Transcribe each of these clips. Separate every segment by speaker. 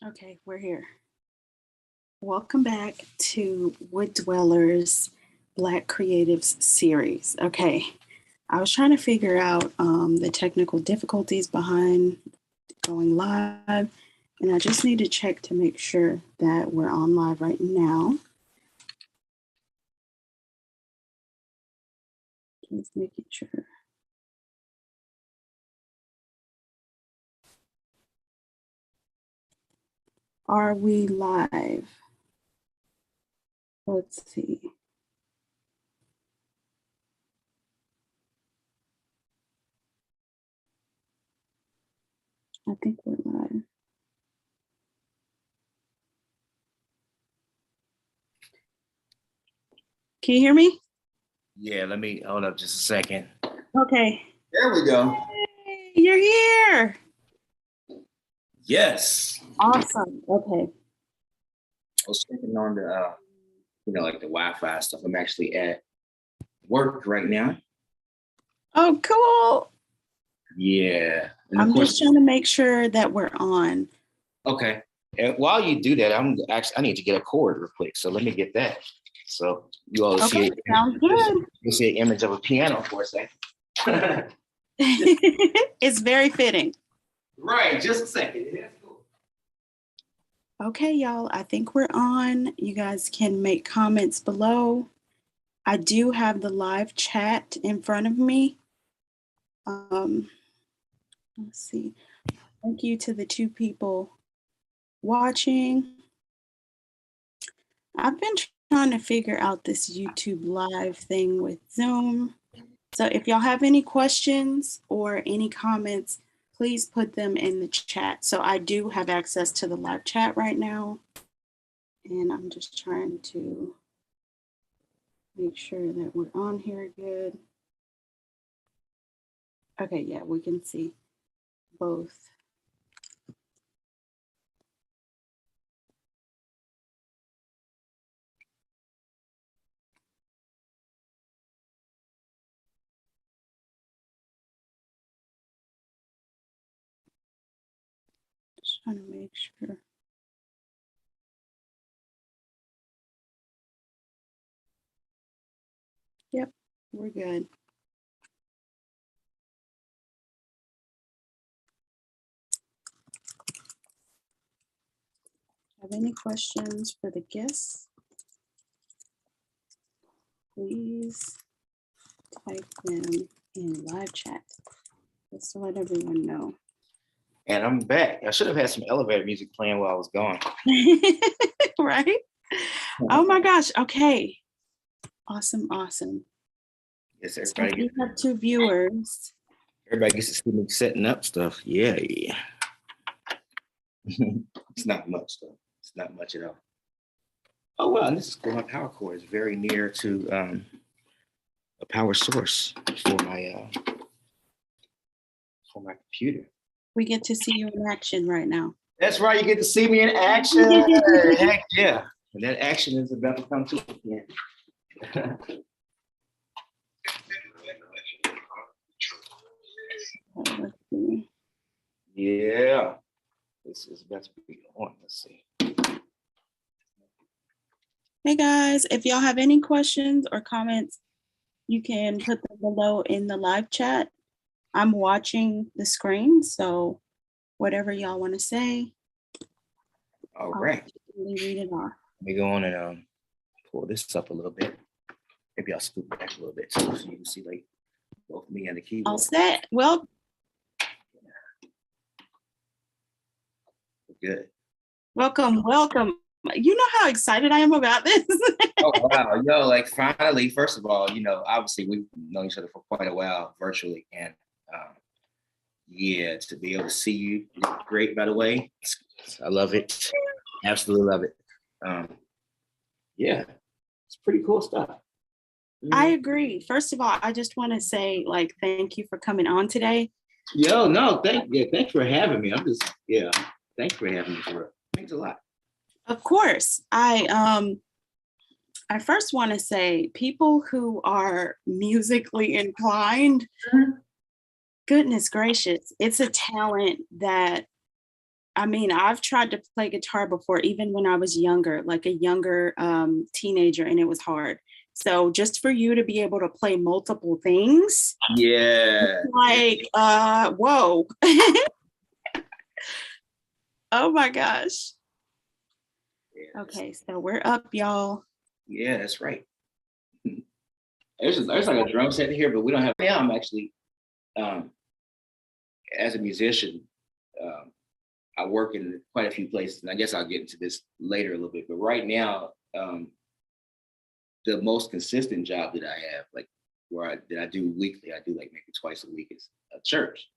Speaker 1: Okay, we're here. Welcome back to Wood Dwellers Black Creatives series. Okay, I was trying to figure out the technical difficulties behind going live, and I just need to check to make sure that we're on live right now. Just making sure. Are we live? Let's see. I think we're live. Can you hear me?
Speaker 2: Yeah, let me hold up just a second.
Speaker 1: Okay.
Speaker 2: There we go.
Speaker 1: Hey, you're here.
Speaker 2: Yes.
Speaker 1: Awesome. Okay.
Speaker 2: I was checking on the, like the Wi-Fi stuff. I'm actually at work right now.
Speaker 1: Oh, cool.
Speaker 2: Yeah. And
Speaker 1: I'm just trying to make sure that we're on.
Speaker 2: Okay. And while you do that, I need to get a cord real quick. So let me get that. So you all see it.
Speaker 1: Sounds good.
Speaker 2: You see an image of a piano for a second.
Speaker 1: It's very fitting.
Speaker 2: Right, just a second. That's cool.
Speaker 1: Okay, y'all, I think we're on. You guys can make comments below. I do have the live chat in front of me. Let's see. Thank you to the 2 people watching. I've been trying to figure out this YouTube live thing with Zoom. So if y'all have any questions or any comments, please put them in the chat. So I do have access to the live chat right now. And I'm just trying to make sure that we're on here good. Okay, yeah, we can see both. Just trying to make sure. Yep, we're good. Have any questions for the guests? Please type them in live chat just to let everyone know.
Speaker 2: And I'm back. I should have had some elevator music playing while I was gone.
Speaker 1: Right? Oh my gosh. Okay. Awesome. Awesome.
Speaker 2: Yes,
Speaker 1: everybody. So we have 2 viewers.
Speaker 2: Everybody gets to see me setting up stuff. Yeah. It's not much though. It's not much at all. Oh well, and this is cool. My power cord is very near to a power source for my computer.
Speaker 1: We get to see you in action right now.
Speaker 2: That's right. You get to see me in action. Heck yeah. And that action is about to come to an end. Yeah. This is about to be on. Let's see.
Speaker 1: Hey guys, if y'all have any questions or comments, you can put them below in the live chat. I'm watching the screen, so whatever y'all want to say.
Speaker 2: All right.
Speaker 1: Read it off.
Speaker 2: Let me go on and pull this up a little bit. Maybe I'll scoop back a little bit so you can see like both me and the keyboard.
Speaker 1: All set. Well,
Speaker 2: good.
Speaker 1: Welcome. You know how excited I am about this.
Speaker 2: Oh wow, yo, like finally, first of all, obviously we've known each other for quite a while virtually, and yeah, to be able to see you is great, by the way. I love it. Absolutely love it. Yeah, it's pretty cool stuff.
Speaker 1: I agree. First of all, I just want to say thank you for coming on today.
Speaker 2: Yo, no, thanks for having me. Thanks for having me for it. Thanks a lot.
Speaker 1: Of course. I first want to say people who are musically inclined, goodness gracious, it's a talent that I mean, I've tried to play guitar before, even when I was younger, like a younger teenager, and it was hard. So just for you to be able to play multiple things,
Speaker 2: Yeah.
Speaker 1: like, whoa. Oh my gosh.
Speaker 2: Yeah,
Speaker 1: Okay, so we're up, y'all.
Speaker 2: yeah, that's right. There's like a drum set here, but we don't have. Now I'm actually, um, as a musician, um, I work in quite a few places, and I guess I'll get into this later a little bit. But right now, the most consistent job that I have, like that I do weekly, I do like maybe twice a week, is a church.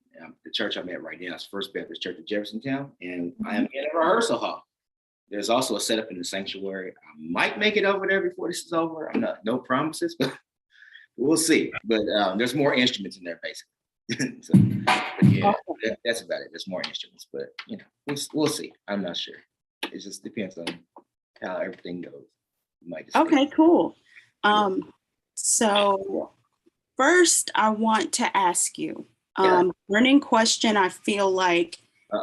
Speaker 2: The church I'm at right now is First Baptist Church of Jeffersontown, and I am in a rehearsal hall. There's also a setup in the sanctuary. I might make it over there before this is over. I'm not, no promises, but we'll see. But there's more instruments in there, basically. So, but yeah, that's about it. There's more instruments, but you know, we'll see. I'm not sure. It just depends on how everything goes. You might just
Speaker 1: Okay, cool. So first I want to ask you,
Speaker 2: Yeah.
Speaker 1: burning question. I feel like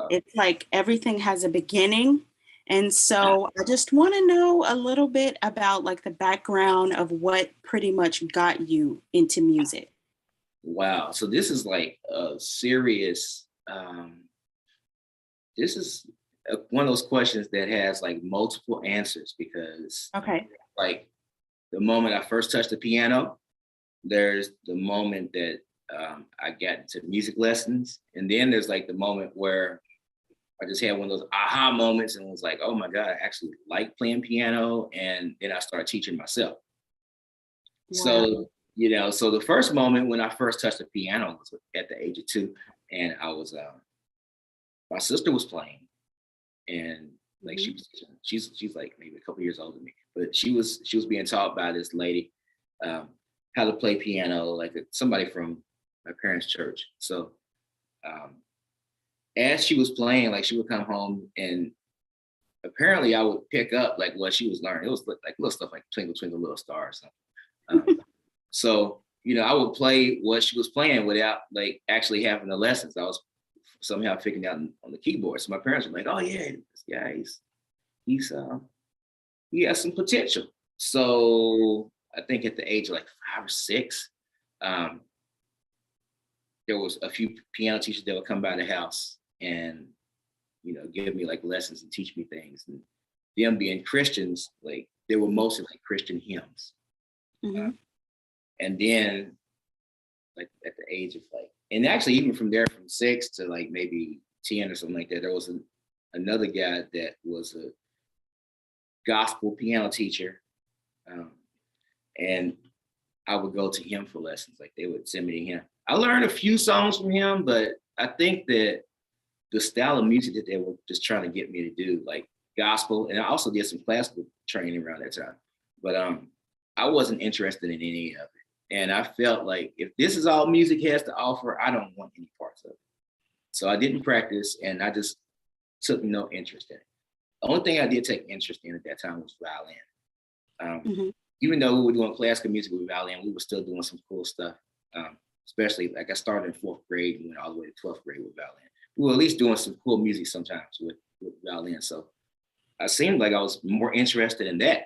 Speaker 1: it's like everything has a beginning. And so I just want to know a little bit about like the background of what pretty much got you into music.
Speaker 2: Wow. So this is like a serious, this is one of those questions that has like multiple answers, because
Speaker 1: Okay.
Speaker 2: like the moment I first touched the piano, there's the moment that I got into music lessons. And then there's like the moment where I just had one of those aha moments and was like, oh my God, I actually like playing piano. And then I started teaching myself.
Speaker 1: Wow.
Speaker 2: So, you know, so the first moment when I first touched the piano was at the age of 2. And I was, my sister was playing, and like she's like maybe a couple years older than me, but she was being taught by this lady how to play piano, like somebody from my parents' church. So um, as she was playing, like she would come home, and apparently I would pick up like what she was learning. It was like little stuff like Twinkle Twinkle Little Star or something. So you know, I would play what she was playing without like actually having the lessons. I was somehow figuring out on the keyboard. So my parents were like, "Oh yeah, this guy, he has some potential." So I think at the age of like 5 or 6, um, there was a few piano teachers that would come by the house and you know give me like lessons and teach me things. And them being Christians, like they were mostly like Christian hymns.
Speaker 1: Mm-hmm.
Speaker 2: And then like at the age of like, and actually even from there, from 6 to like maybe 10 or something like that, there was another guy that was a gospel piano teacher, and I would go to him for lessons. Like they would send me to him. I learned a few songs from him, but I think that the style of music that they were just trying to get me to do, like gospel, and I also did some classical training around that time. But I wasn't interested in any of it. And I felt like if this is all music has to offer, I don't want any parts of it. So I didn't practice, and I just took no interest in it. The only thing I did take interest in at that time was violin. Even though we were doing classical music with violin, we were still doing some cool stuff. Especially like I started in 4th grade and went all the way to 12th grade with violin. We were at least doing some cool music sometimes with violin. So I seemed like I was more interested in that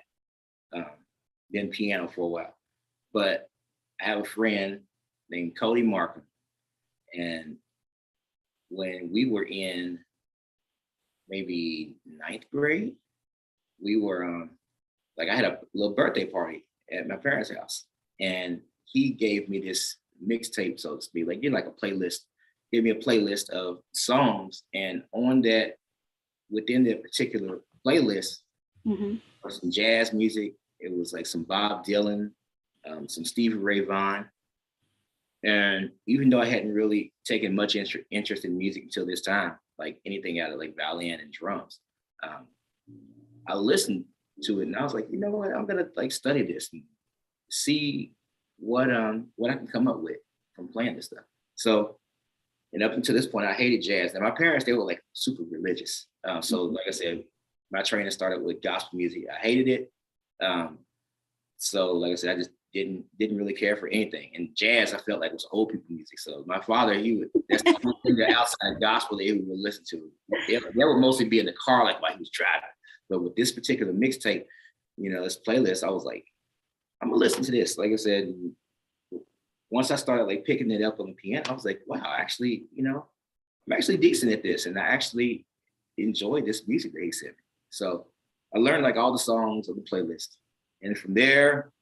Speaker 2: than piano for a while. But I have a friend named Cody Markham, and when we were in maybe 9th grade, we were like I had a little birthday party at my parents' house, and he gave me this mixtape, so to speak, like like a playlist. Gave me a playlist of songs, and on that, within that particular playlist, was some jazz music. It was like some Bob Dylan, some Stevie Ray Vaughan. And even though I hadn't really taken much interest in music until this time, like anything out of like violin and drums, I listened to it and I was like, you know what, I'm gonna like study this and see what I can come up with from playing this stuff. So, and up until this point, I hated jazz. And my parents, they were like super religious. So, like I said, my training started with gospel music. I hated it. So, like I said, didn't really care for anything. And jazz, I felt like was old people music. So my father, that's the only thing the outside gospel that he would listen to. That would mostly be in the car, like while he was driving. But with this particular mixtape, this playlist, I was like, I'm gonna listen to this. Like I said, once I started like picking it up on the piano, I was like, wow, actually, I'm actually decent at this, and I actually enjoy this music that he sent me. So I learned like all the songs of the playlist, and from there,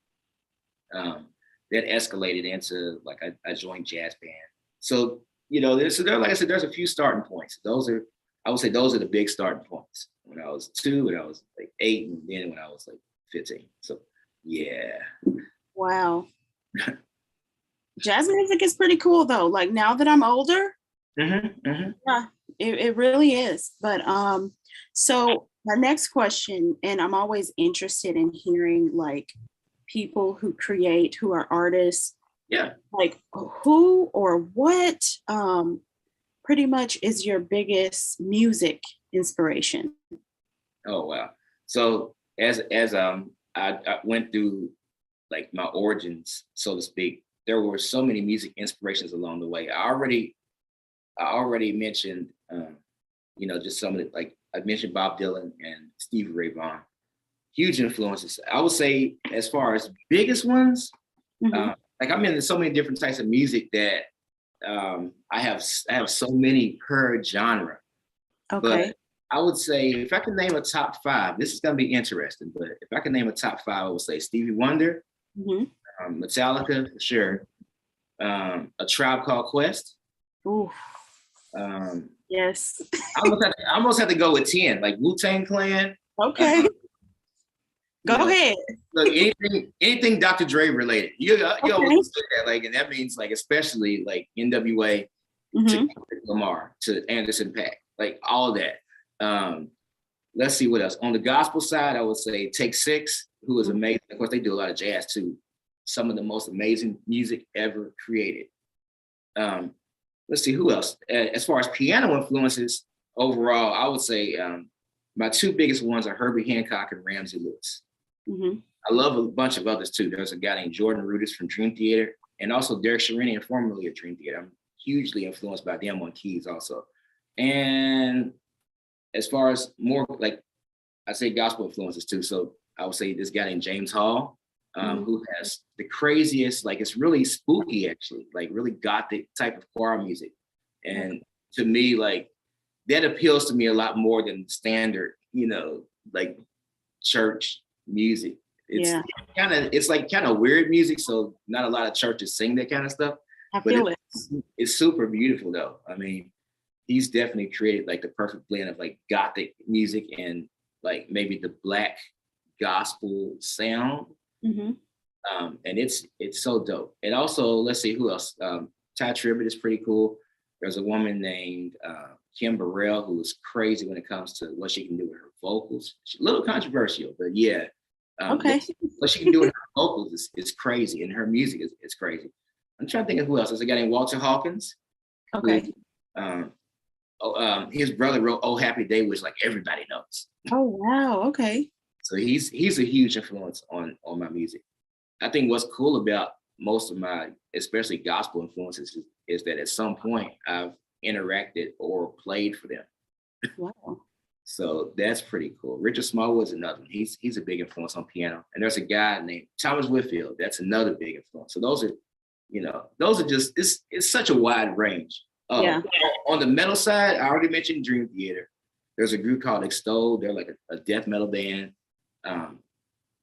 Speaker 2: that escalated into like I joined jazz band. So there, like I said, there's a few starting points. I would say those are the big starting points. When I was 2, when I was like 8, and then when I was like 15. So yeah.
Speaker 1: Wow. Jazz music is pretty cool though. Like now that I'm older, yeah, it really is. But so my next question, and I'm always interested in hearing like people who create, who are artists.
Speaker 2: Yeah.
Speaker 1: Like who or what pretty much is your biggest music inspiration?
Speaker 2: Oh wow. So as I went through like my origins, so to speak, there were so many music inspirations along the way. I already mentioned just some of it, like I mentioned Bob Dylan and Stevie Ray Vaughan. Huge influences. I would say as far as biggest ones, like I'm in so many different types of music that I have so many per genre.
Speaker 1: Okay.
Speaker 2: But I would say if I can name a top 5, this is gonna be interesting. But if I can name a top 5, I would say Stevie Wonder, Metallica for sure, A Tribe Called Quest.
Speaker 1: Ooh. Yes.
Speaker 2: I almost have to go with 10, like Wu-Tang Clan.
Speaker 1: Okay. Go ahead.
Speaker 2: Look, anything Dr. Dre related. You always say that, like, and that means like especially like NWA to Lamar to Anderson .Paak, like all that. Let's see what else. On the gospel side, I would say Take 6, who is amazing. Of course, they do a lot of jazz too. Some of the most amazing music ever created. Let's see who else. As far as piano influences overall, I would say my 2 biggest ones are Herbie Hancock and Ramsey Lewis. I love a bunch of others too. There's a guy named Jordan Rudess from Dream Theater, and also Derek Sherinian, formerly of Dream Theater. I'm hugely influenced by them on keys also. And as far as more like I say gospel influences too. So I would say this guy named James Hall, who has the craziest, like it's really spooky actually, like really gothic type of choir music. And to me, like that appeals to me a lot more than standard, like church music. It's like kind of weird music, so not a lot of churches sing that kind of stuff.
Speaker 1: I feel it.
Speaker 2: It's super beautiful though. I mean, he's definitely created like the perfect blend of like gothic music and like maybe the Black gospel sound. And it's so dope. And also, let's see who else. Ty Tribbett is pretty cool. There's a woman named Kim Burrell who is crazy when it comes to what she can do with her vocals. She's a little controversial, but yeah. What she can do with her vocals is crazy, and her music is crazy. I'm trying to think of who else. There's a guy named Walter Hawkins.
Speaker 1: Okay.
Speaker 2: Who, his brother wrote "Oh Happy Day," which like everybody knows.
Speaker 1: Oh wow. Okay.
Speaker 2: So he's a huge influence on my music. I think what's cool about most of my, especially gospel influences, is that at some point I've interacted or played for them.
Speaker 1: Wow.
Speaker 2: So that's pretty cool. Richard Smallwood's another one. He's a big influence on piano. And there's a guy named Thomas Whitfield. That's another big influence. So those are just, it's such a wide range. On the metal side, I already mentioned Dream Theater. There's a group called Extol. They're like a death metal band.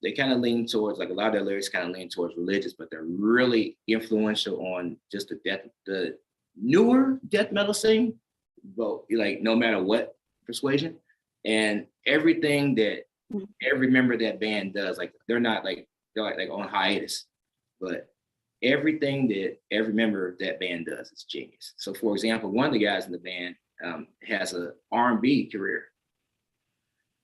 Speaker 2: They kind of lean towards, like a lot of their lyrics kind of lean towards religious, but they're really influential on just the newer death metal scene, but like no matter what persuasion. And everything that every member of that band does, like they're like on hiatus, but everything that every member of that band does is genius. So for example, one of the guys in the band has a R&B career,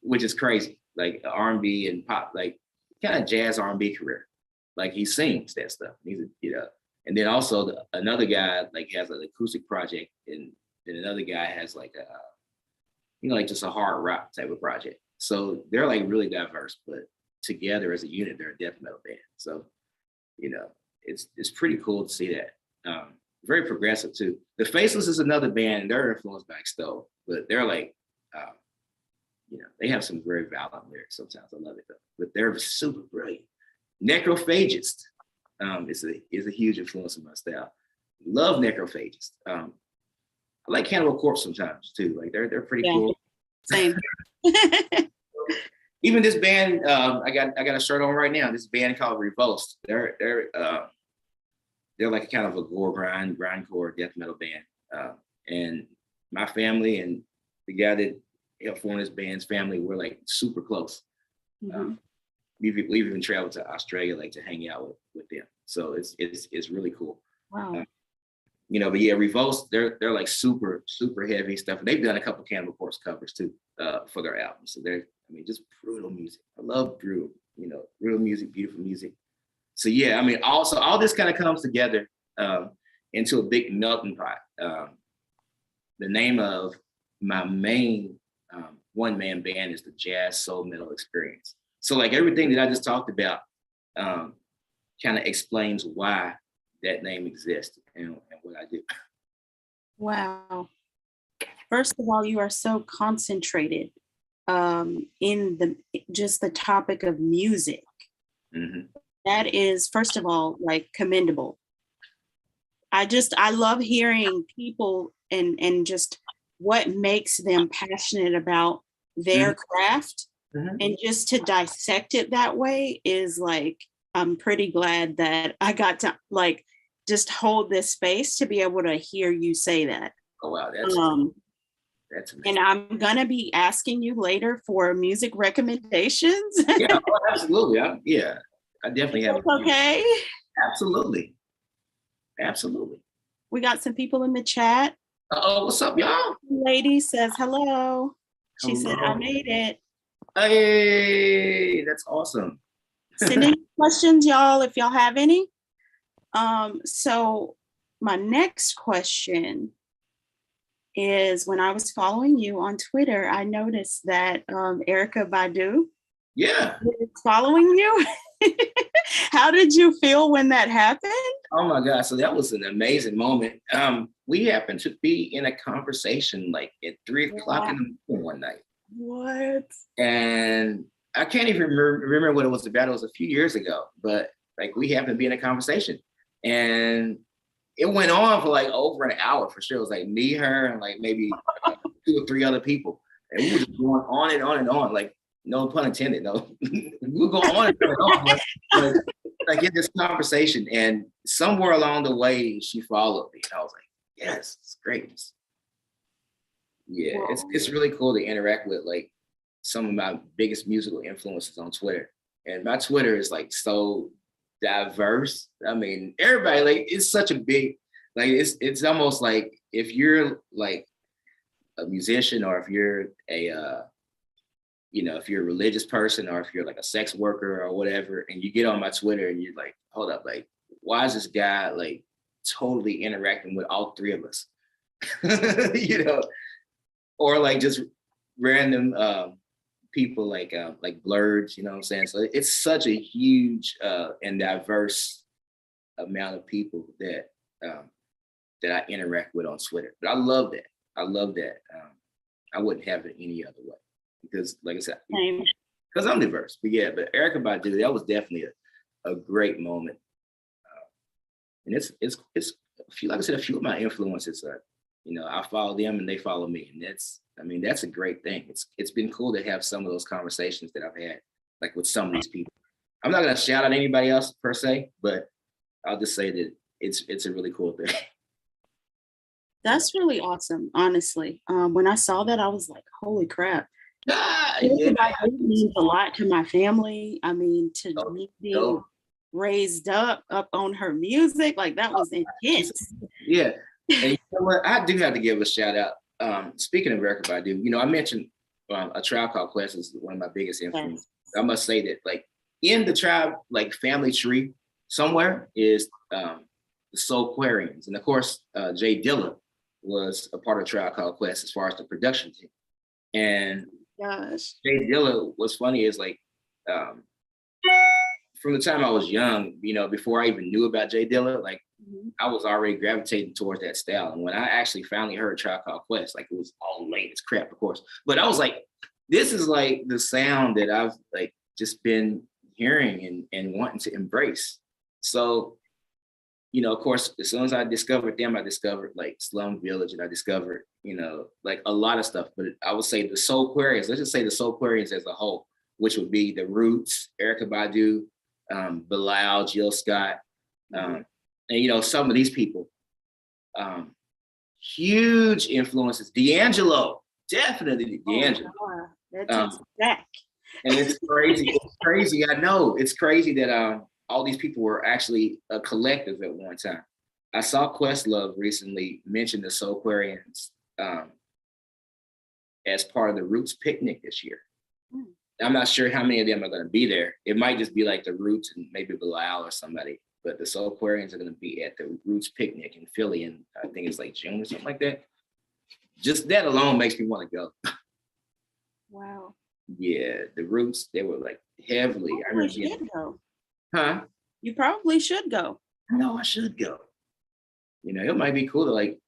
Speaker 2: which is crazy, like R&B and pop, like kind of jazz R&B career. Like he sings that stuff. And then also another guy like has an acoustic project, and then another guy has like a like just a hard rock type of project. So they're like really diverse, but together as a unit, they're a death metal band. So you know, it's pretty cool to see that. Very progressive too. The Faceless is another band, and they're influenced by Stowe, but they're like, they have some very violent lyrics sometimes. I love it though, but they're super brilliant. Necrophagist is a huge influence on my style. Love Necrophagist. I like Cannibal Corpse sometimes too. Like they're pretty cool.
Speaker 1: Same.
Speaker 2: Even this band, I got a shirt on right now. This band called Revulsed. They're like a kind of a grindcore death metal band. And my family and the guy that helped form this band's family, we're like super close. Mm-hmm. We've even traveled to Australia like to hang out with them. So it's really cool.
Speaker 1: Wow.
Speaker 2: But yeah, Revulsed, they're like super heavy stuff. They've done a couple Cannibal Corpse covers too for their albums. So they're just brutal music. I love brutal music, beautiful music. So yeah, also all this kind of comes together into a big melting pot. The name of my main one-man band is the Jazz Soul Metal Experience. So like everything that I just talked about kind of explains why that name exists and what I do.
Speaker 1: Wow. First of all, you are so concentrated in the topic of music. Mm-hmm. That is, first of all, like commendable. I love hearing people and just what makes them passionate about their craft. Mm-hmm. And just to dissect it that way is like, I'm pretty glad that I got to like just hold this space to be able to hear you say that.
Speaker 2: Oh wow, that's amazing.
Speaker 1: And I'm gonna be asking you later for music recommendations.
Speaker 2: Yeah, absolutely. I definitely have.
Speaker 1: Okay.
Speaker 2: Absolutely.
Speaker 1: We got some people in the chat.
Speaker 2: What's up, y'all?
Speaker 1: Lady says hello. She said, I made it.
Speaker 2: Hey, that's awesome.
Speaker 1: Send in questions, y'all, if y'all have any. So my next question is, when I was following you on Twitter, I noticed that Erykah Badu is following you. How did you feel when that happened?
Speaker 2: Oh my God, so that was an amazing moment. We happened to be in a conversation like at 3 o'clock in the morning one night.
Speaker 1: What?
Speaker 2: And I can't even remember what it was about. It was a few years ago, but like we happened to be in a conversation, and it went on for like over an hour for sure. It was like me, her, and like maybe 2 or 3 other people, and we were just going on and on and on. Like no pun intended. No, we would go on and on, like in this conversation, and somewhere along the way, she followed me, and I was like, yes, it's great. Yeah, it's really cool to interact with like some of my biggest musical influences on Twitter. And my Twitter is like so diverse. Everybody, like, it's such a big, like, it's almost like if you're like a musician, or if you're if you're a religious person, or if you're like a sex worker or whatever, and you get on my Twitter and you're like, hold up, like, why is this guy like totally interacting with all 3 of us? Or like just random people like Blurred, you know what I'm saying? So it's such a huge and diverse amount of people that I interact with on Twitter. But I love that. I wouldn't have it any other way, because like I said, because I'm diverse. But yeah, but Erykah Badu, that was definitely a great moment. And it's a few, like I said, a few of my influences are, I follow them and they follow me. And that's a great thing. It's been cool to have some of those conversations that I've had, like with some of these people. I'm not gonna shout out anybody else per se, but I'll just say that it's a really cool thing.
Speaker 1: That's really awesome, honestly. When I saw that, I was like, holy crap. It means a lot to my family. To me being raised up on her music, like that was intense.
Speaker 2: Yeah. And you know what? I do have to give a shout out. Speaking of Erykah Badu, I mentioned A Tribe Called Quest is one of my biggest influences. Yes. I must say that, like, in the Tribe, like, family tree somewhere is the Soulquarians. And of course, Jay Dilla was a part of Tribe Called Quest as far as the production team. And
Speaker 1: gosh,
Speaker 2: Jay Dilla, what's funny is, like, from the time I was young, you know, before I even knew about Jay Dilla, like I was already gravitating towards that style. And when I actually finally heard Tribe Called Quest, like it was all late as crap, of course. But I was like, this is like the sound that I've like just been hearing and wanting to embrace. So, you know, of course, as soon as I discovered them, I discovered like Slum Village, and I discovered, you know, like a lot of stuff. But I would say the Soulquarians, let's just say the Soulquarians as a whole, which would be the Roots, Erykah Badu, Bilal, Jill Scott, and you know, some of these people, huge influences. D'Angelo, definitely D'Angelo.
Speaker 1: Oh, that takes it back.
Speaker 2: And it's crazy. It's crazy. I know it's crazy that all these people were actually a collective at one time. I saw Questlove recently mention the Soulquarians as part of the Roots picnic this year. I'm not sure how many of them are going to be there. It might just be like the Roots and maybe Bilal or somebody, but the Soulquarians are going to be at the Roots picnic in Philly, and I think it's like June or something like that. Just that alone makes me want to go.
Speaker 1: Wow.
Speaker 2: Yeah, the Roots, they were like heavily.
Speaker 1: I remember should go.
Speaker 2: Huh?
Speaker 1: You probably should go.
Speaker 2: No, I should go. You know, it might be cool to like,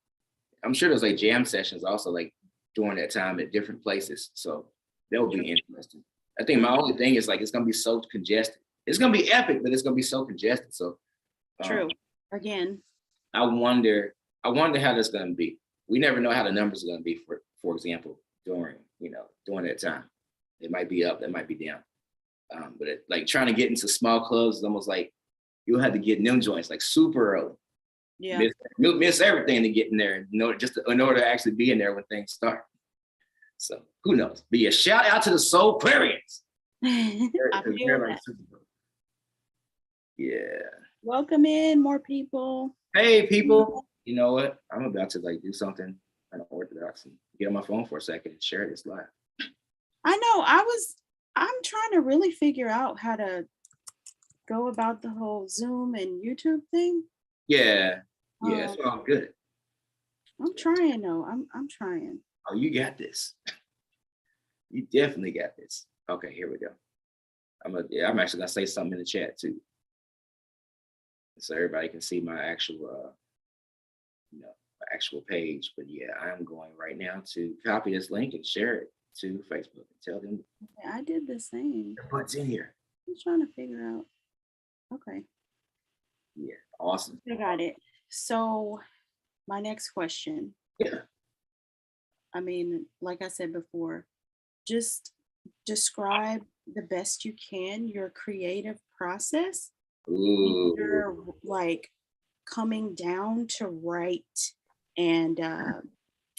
Speaker 2: I'm sure there's like jam sessions also like during that time at different places. So that would be interesting. I think my only thing is like, it's going to be so congested. It's going to be epic, but it's going to be so congested. So
Speaker 1: true. Again,
Speaker 2: I wonder how that's going to be. We never know how the numbers are going to be, for example, during that time. It might be up, it might be down. But like trying to get into small clubs is almost like you'll have to get in them joints like super early.
Speaker 1: Yeah.
Speaker 2: Miss everything to get in there in order to actually be in there when things start. So who knows? But yeah, shout out to the Soulquarians.
Speaker 1: I feel that.
Speaker 2: Yeah.
Speaker 1: Welcome in more people.
Speaker 2: Hey people. You know what? I'm about to like do something unorthodox and get on my phone for a second and share this live.
Speaker 1: I know. I'm trying to really figure out how to go about the whole Zoom and YouTube thing.
Speaker 2: Yeah. It's all good.
Speaker 1: I'm trying though. I'm trying.
Speaker 2: Oh, you got this. You definitely got this. Okay, here we go. I'm actually gonna say something in the chat too, so everybody can see my actual, actual page. But yeah, I'm going right now to copy this link and share it to Facebook and tell them.
Speaker 1: Yeah, I did the same.
Speaker 2: What's in here?
Speaker 1: I'm trying to figure out. Okay.
Speaker 2: Yeah, awesome.
Speaker 1: I got it. So, my next question.
Speaker 2: Yeah.
Speaker 1: I mean, like I said before, just describe the best you can your creative process.
Speaker 2: Ooh.
Speaker 1: You're like coming down to write and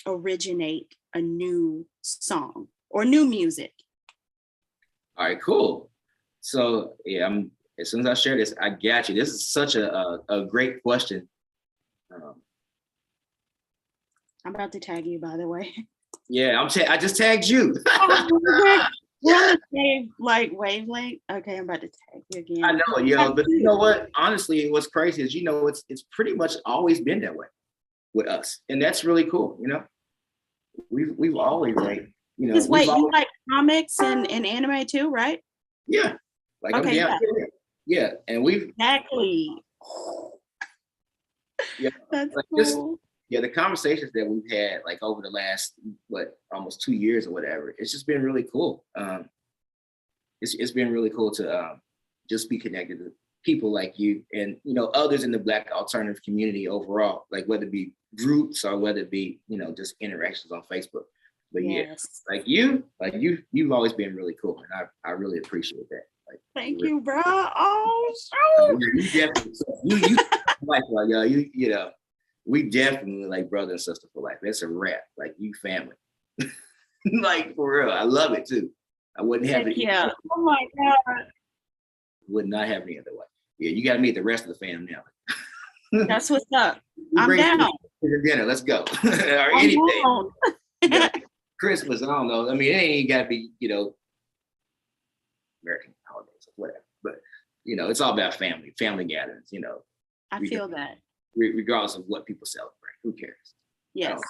Speaker 1: originate a new song or new music.
Speaker 2: All right, cool. So yeah, as soon as I share this, I got you. This is such a great question.
Speaker 1: I'm about to tag you, by the way.
Speaker 2: Yeah, I just tagged you.
Speaker 1: We're on the same like wavelength. Okay, I'm about to tag you again.
Speaker 2: I know, yo, but you know what? Honestly, what's crazy is it's pretty much always been that way with us, and that's really cool. You know, we've always like
Speaker 1: wait, you like comics and anime too, right?
Speaker 2: Yeah, like
Speaker 1: okay,
Speaker 2: yeah, and we've
Speaker 1: exactly.
Speaker 2: Yeah,
Speaker 1: that's
Speaker 2: like
Speaker 1: cool.
Speaker 2: The conversations that we've had like over the last almost 2 years or whatever, it's just been really cool. It's been really cool to just be connected to people like you and others in the Black alternative community overall, like whether it be groups or whether it be just interactions on Facebook. But
Speaker 1: yes.
Speaker 2: You've always been really cool, and I really appreciate that. Like,
Speaker 1: thank you, bro. Oh, so
Speaker 2: you definitely like we definitely like brother and sister for life. That's a wrap. Like you family. Like for real. I love it too. I wouldn't have it.
Speaker 1: Yeah. Oh my God.
Speaker 2: Would not have any other way. Yeah, you gotta meet the rest of the fam now.
Speaker 1: That's what's up. I'm down.
Speaker 2: Dinner, let's go. Or anything. Christmas, I don't know. I mean, it ain't gotta be, American holidays or whatever. But it's all about family gatherings,
Speaker 1: I feel that.
Speaker 2: Regardless of what people celebrate. Who cares?
Speaker 1: Yes.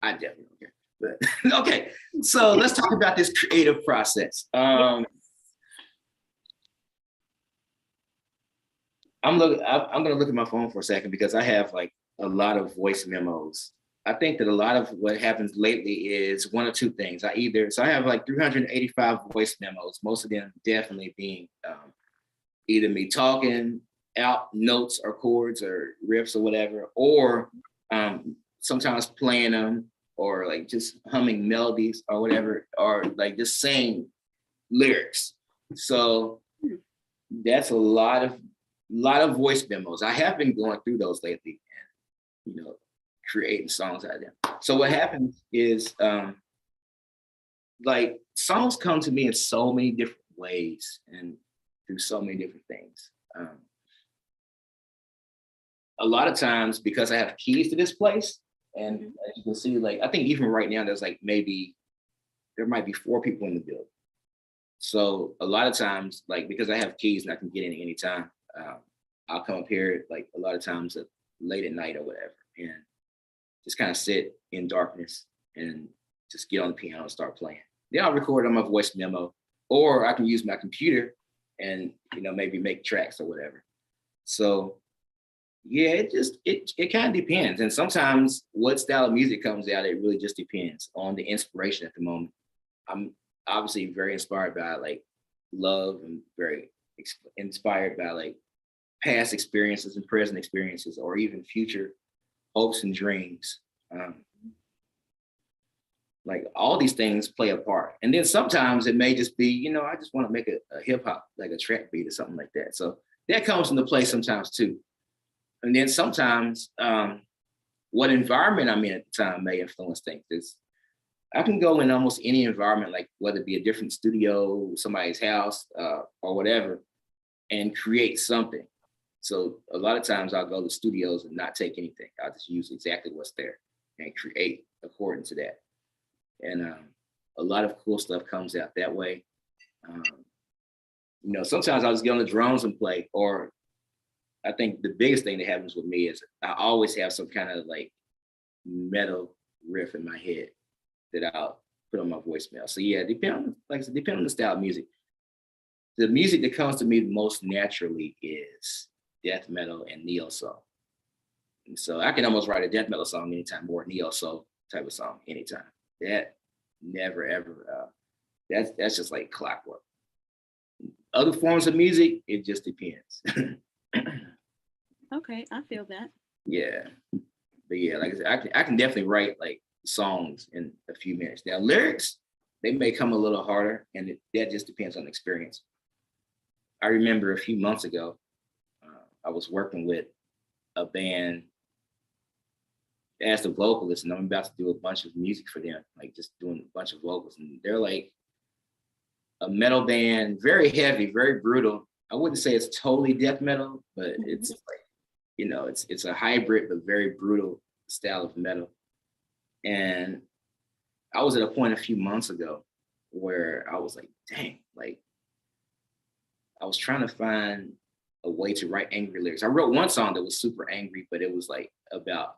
Speaker 2: I definitely don't care. But okay, so let's talk about this creative process. I'm gonna look at my phone for a second because I have like a lot of voice memos. I think that a lot of what happens lately is one or two things. I have like 385 voice memos, most of them definitely being either me talking out notes or chords or riffs or whatever, or sometimes playing them or like just humming melodies or whatever, or like just saying lyrics. So that's a lot of voice memos. I have been going through those lately and creating songs out of them. So what happens is like songs come to me in so many different ways and through so many different things. A lot of times because I have keys to this place, and as you can see, like I think even right now there's like there might be 4 people in the building. So a lot of times, like because I have keys and I can get in anytime, I'll come up here like a lot of times late at night or whatever, and just kind of sit in darkness and just get on the piano and start playing. Then I'll record on my voice memo, or I can use my computer and maybe make tracks or whatever. So yeah, it kind of depends. And sometimes what style of music comes out, it really just depends on the inspiration at the moment. I'm obviously very inspired by like love and very inspired by like past experiences and present experiences, or even future hopes and dreams. Like all these things play a part. And then sometimes it may just be, I just want to make a hip hop, like a trap beat or something like that. So that comes into play sometimes too. And then sometimes what environment I'm in at the time may influence things. I can go in almost any environment, like whether it be a different studio, somebody's house, or whatever, and create something. So a lot of times I'll go to studios and not take anything. I'll just use exactly what's there and create according to that. And a lot of cool stuff comes out that way. Sometimes I'll just get on the drums and play, or I think the biggest thing that happens with me is I always have some kind of like metal riff in my head that I'll put on my voicemail. So yeah, depending on the style of music. The music that comes to me most naturally is death metal and neo soul. And so I can almost write a death metal song anytime, or a neo soul type of song anytime. That never ever. That's just like clockwork. Other forms of music, it just depends.
Speaker 1: Okay, I feel that.
Speaker 2: Yeah, but yeah, like I said, I can definitely write like songs in a few minutes. Now lyrics, they may come a little harder, and that just depends on experience. I remember a few months ago, I was working with a band as the vocalist, and I'm about to do a bunch of music for them, like just doing a bunch of vocals, and they're like a metal band, very heavy, very brutal. I wouldn't say it's totally death metal, but it's like, it's a hybrid but very brutal style of metal. And I was at a point a few months ago where I was like, dang, like I was trying to find a way to write angry lyrics. I wrote one song that was super angry, but it was like about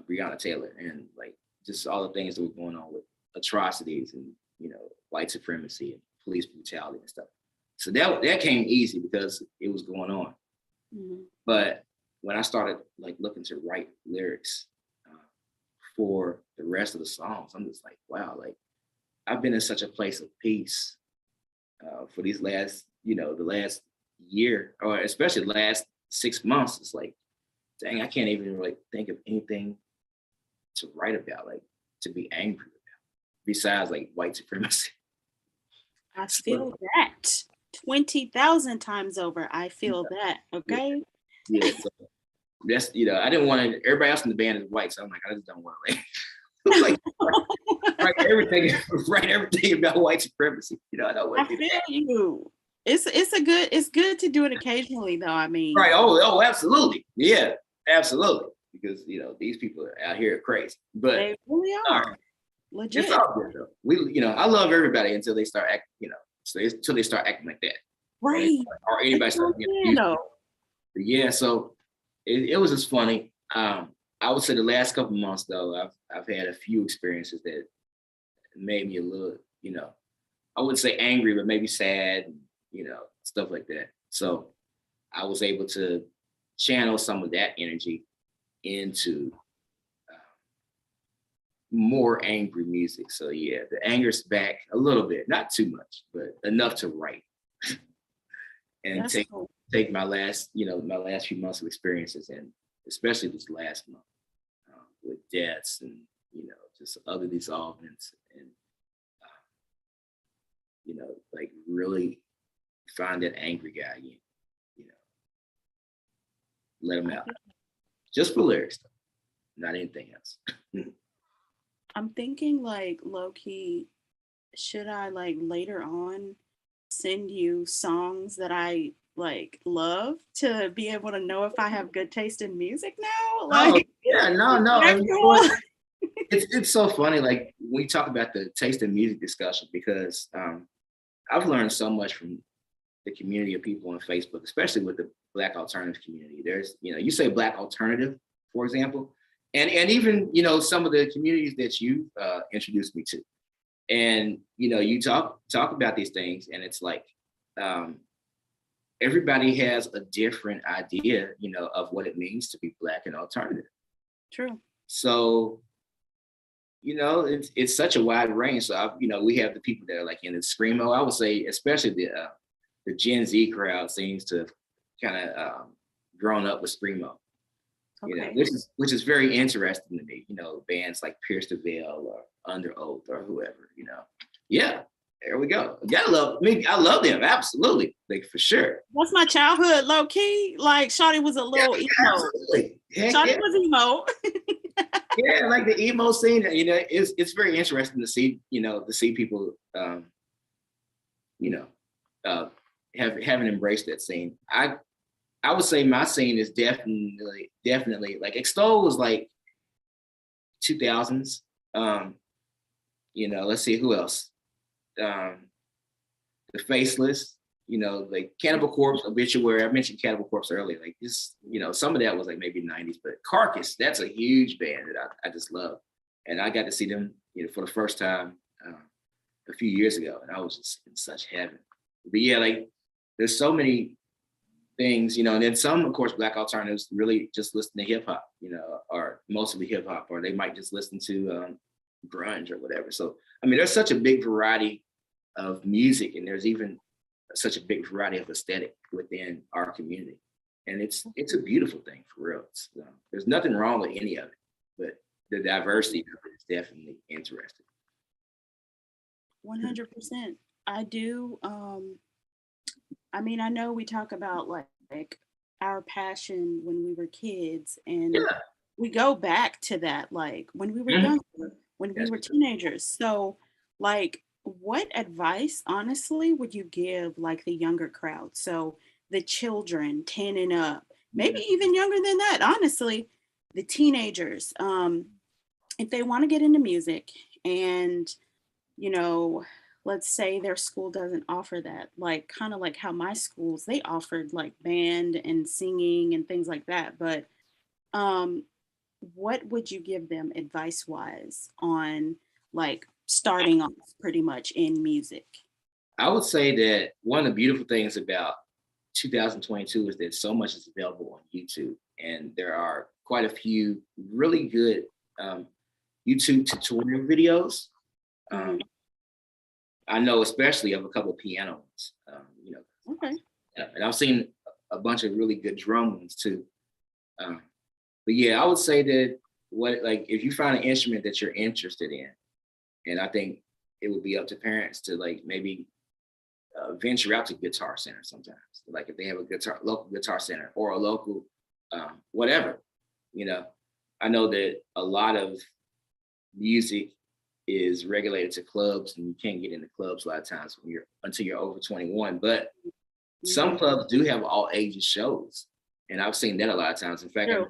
Speaker 2: Breonna Taylor and like just all the things that were going on with atrocities and white supremacy and police brutality and stuff. So that came easy because it was going on. Mm-hmm. But when I started like looking to write lyrics for the rest of the songs, I'm just like, wow, like I've been in such a place of peace for these last, the last year, or especially the last 6 months. It's like, dang, I can't even really think of anything to write about, like to be angry about, besides like white supremacy.
Speaker 1: I feel that 20,000 times over. I feel that. Okay.
Speaker 2: Yeah. So that's I didn't want to. Everybody else in the band is white, so I'm like, I just don't want to like write everything about white supremacy. I don't want to.
Speaker 1: I feel you. It's good to do it occasionally, though. I mean,
Speaker 2: right? Oh, absolutely. Yeah, absolutely. Because these people out here are crazy, but
Speaker 1: they really are. Legit.
Speaker 2: It's all good though. I love everybody until they start acting, until they start acting like that.
Speaker 1: Right.
Speaker 2: Or anybody starts getting yeah. So it was just funny. I would say the last couple of months though, I've had a few experiences that made me a little, I wouldn't say angry, but maybe sad, stuff like that. So I was able to channel some of that energy into more angry music. So yeah, the anger's back a little bit, not too much, but enough to write and
Speaker 1: That's cool.
Speaker 2: take my last, my last few months of experiences, and especially this last month with deaths and just other dissolvements, and like really find that angry guy again, you know, let him out. Just for lyrics, not anything else.
Speaker 1: I'm thinking like low key, should I like later on send you songs that I like love to be able to know if I have good taste in music now?
Speaker 2: Oh
Speaker 1: Like,
Speaker 2: yeah, no.
Speaker 1: that
Speaker 2: I mean,
Speaker 1: cool?
Speaker 2: it's so funny. Like when you talk about the taste in music discussion, because I've learned so much from the community of people on Facebook, especially with the Black alternative community. There's, you say Black alternative, for example, and even some of the communities that you introduced me to, and you talk about these things, and it's like everybody has a different idea, of what it means to be Black and alternative.
Speaker 1: True.
Speaker 2: So it's such a wide range. So we have the people that are like in the screamo. I would say, especially the Gen Z crowd seems to kind of grown up with screamo.
Speaker 1: Okay.
Speaker 2: Which is very interesting to me. Bands like Pierce the Veil or Under Oath or whoever. Yeah, there we go. Gotta love. I mean, I love them, absolutely, like for sure.
Speaker 1: What's my childhood low key? Like Shawty was a little emo.
Speaker 2: Absolutely. Heck
Speaker 1: Shawty
Speaker 2: yeah.
Speaker 1: was emo.
Speaker 2: Yeah, like the emo scene. It's very interesting to see. To see people. Having embraced that scene. I would say my scene is definitely like Extol was like 2000s. Let's see who else. The Faceless, like Cannibal Corpse, Obituary. I mentioned Cannibal Corpse earlier. Like this, some of that was like maybe 90s, but Carcass, that's a huge band that I just love. And I got to see them, for the first time a few years ago, and I was just in such heaven. But yeah, like there's so many things, and then some, of course, Black alternatives really just listen to hip hop, or mostly hip hop, or they might just listen to grunge or whatever. So, I mean, there's such a big variety of music, and there's even such a big variety of aesthetic within our community. And it's a beautiful thing for real. There's nothing wrong with any of it, but the diversity of it is definitely interesting.
Speaker 1: 100%. I do. I mean, I know we talk about like our passion when we were kids, and
Speaker 2: Yeah.
Speaker 1: we go back to that, like when we were
Speaker 2: Mhm.
Speaker 1: younger, when we
Speaker 2: Yes.
Speaker 1: were teenagers. So, like, what advice, honestly, would you give like the younger crowd? So, the children 10 and up, maybe even younger than that, honestly, the teenagers, if they want to get into music and you know, let's say their school doesn't offer that, like kind of like how my schools they offered like band and singing and things like that. But um, what would you give them advice wise on like starting off pretty much in music?
Speaker 2: I would say that one of the beautiful things about 2022 is that so much is available on YouTube, and there are quite a few really good YouTube tutorial videos.
Speaker 1: Mm-hmm.
Speaker 2: I know especially of a couple of piano ones,
Speaker 1: Okay.
Speaker 2: and I've seen a bunch of really good drum ones too. Um, but yeah, I would say that if you find an instrument that you're interested in, and I think it would be up to parents to like maybe venture out to Guitar Center sometimes. Like if they have a local Guitar Center or a local whatever, I know that a lot of music is regulated to clubs, and you can't get into clubs a lot of times until you're over 21. But some
Speaker 1: Mm-hmm.
Speaker 2: clubs do have all ages shows, and I've seen that a lot of times. In fact,
Speaker 1: True.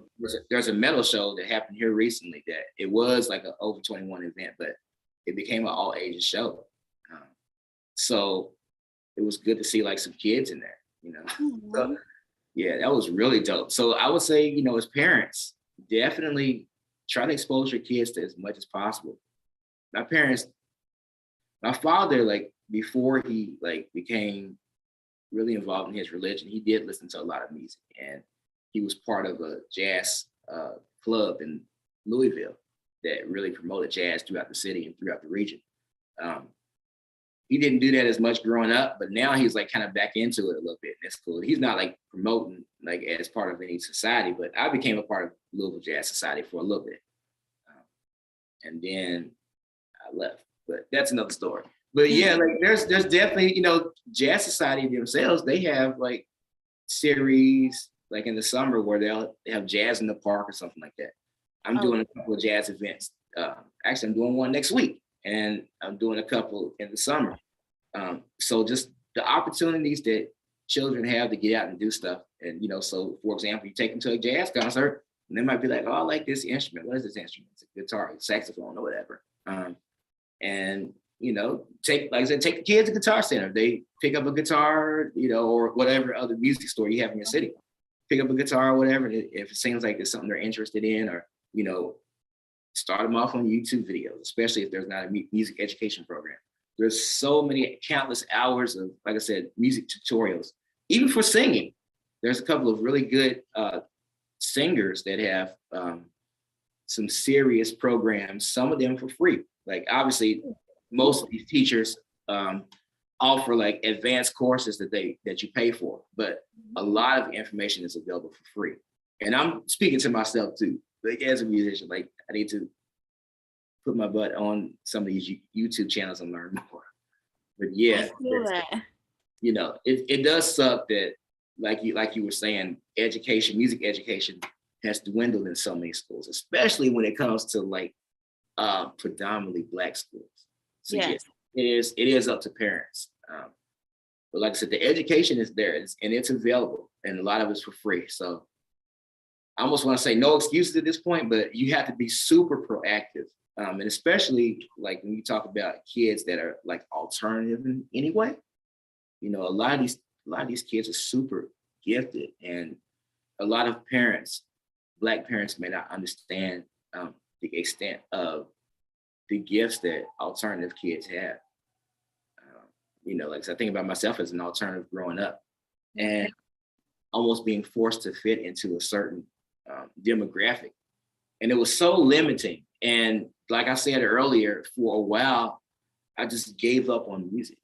Speaker 2: there's a metal show that happened here recently that it was like an over 21 event, but it became an all ages show. So it was good to see like some kids in there. So, yeah, that was really dope. So I would say, as parents, definitely try to expose your kids to as much as possible. My father, like before he like became really involved in his religion, he did listen to a lot of music, and he was part of a jazz club in Louisville that really promoted jazz throughout the city and throughout the region. He didn't do that as much growing up, but now he's like kind of back into it a little bit. That's cool. He's not like promoting like as part of any society, but I became a part of Louisville Jazz Society for a little bit. And then I left, but that's another story. But yeah, like there's definitely, you know, Jazz Society themselves, they have like series like in the summer where they'll have jazz in the park or something like that. I'm doing a couple of jazz events. Actually, I'm doing one next week, and I'm doing a couple in the summer. So just the opportunities that children have to get out and do stuff. And, you know, so for example, you take them to a jazz concert and they might be like, oh, I like this instrument. What is this instrument? It's a guitar, a saxophone or whatever. And, you know, like I said, take the kids to Guitar Center. They pick up a guitar, you know, or whatever other music store you have in your city. Pick up a guitar or whatever. And if it seems like there's something they're interested in, or, you know, start them off on YouTube videos, especially if there's not a music education program. There's so many countless hours of, like I said, music tutorials, even for singing. There's a couple of really good singers that have some serious programs, some of them for free. Like obviously, most of these teachers offer like advanced courses that you pay for, but a lot of information is available for free. And I'm speaking to myself too, like as a musician, like I need to put my butt on some of these YouTube channels and learn more. But yeah, you know, it does suck that like you were saying, education, music education has dwindled in so many schools, especially when it comes to like predominantly Black schools. So yes, it is up to parents. But like I said, the education is there and it's available, and a lot of it's for free. So I almost want to say no excuses at this point, but you have to be super proactive. And especially like when you talk about kids that are like alternative in any way, you know, a lot of these kids are super gifted, and a lot of parents, Black parents, may not understand the extent of the gifts that alternative kids have. You know, like I think about myself as an alternative growing up, and almost being forced to fit into a certain demographic, and it was so limiting. And like I said earlier, for a while, I just gave up on music.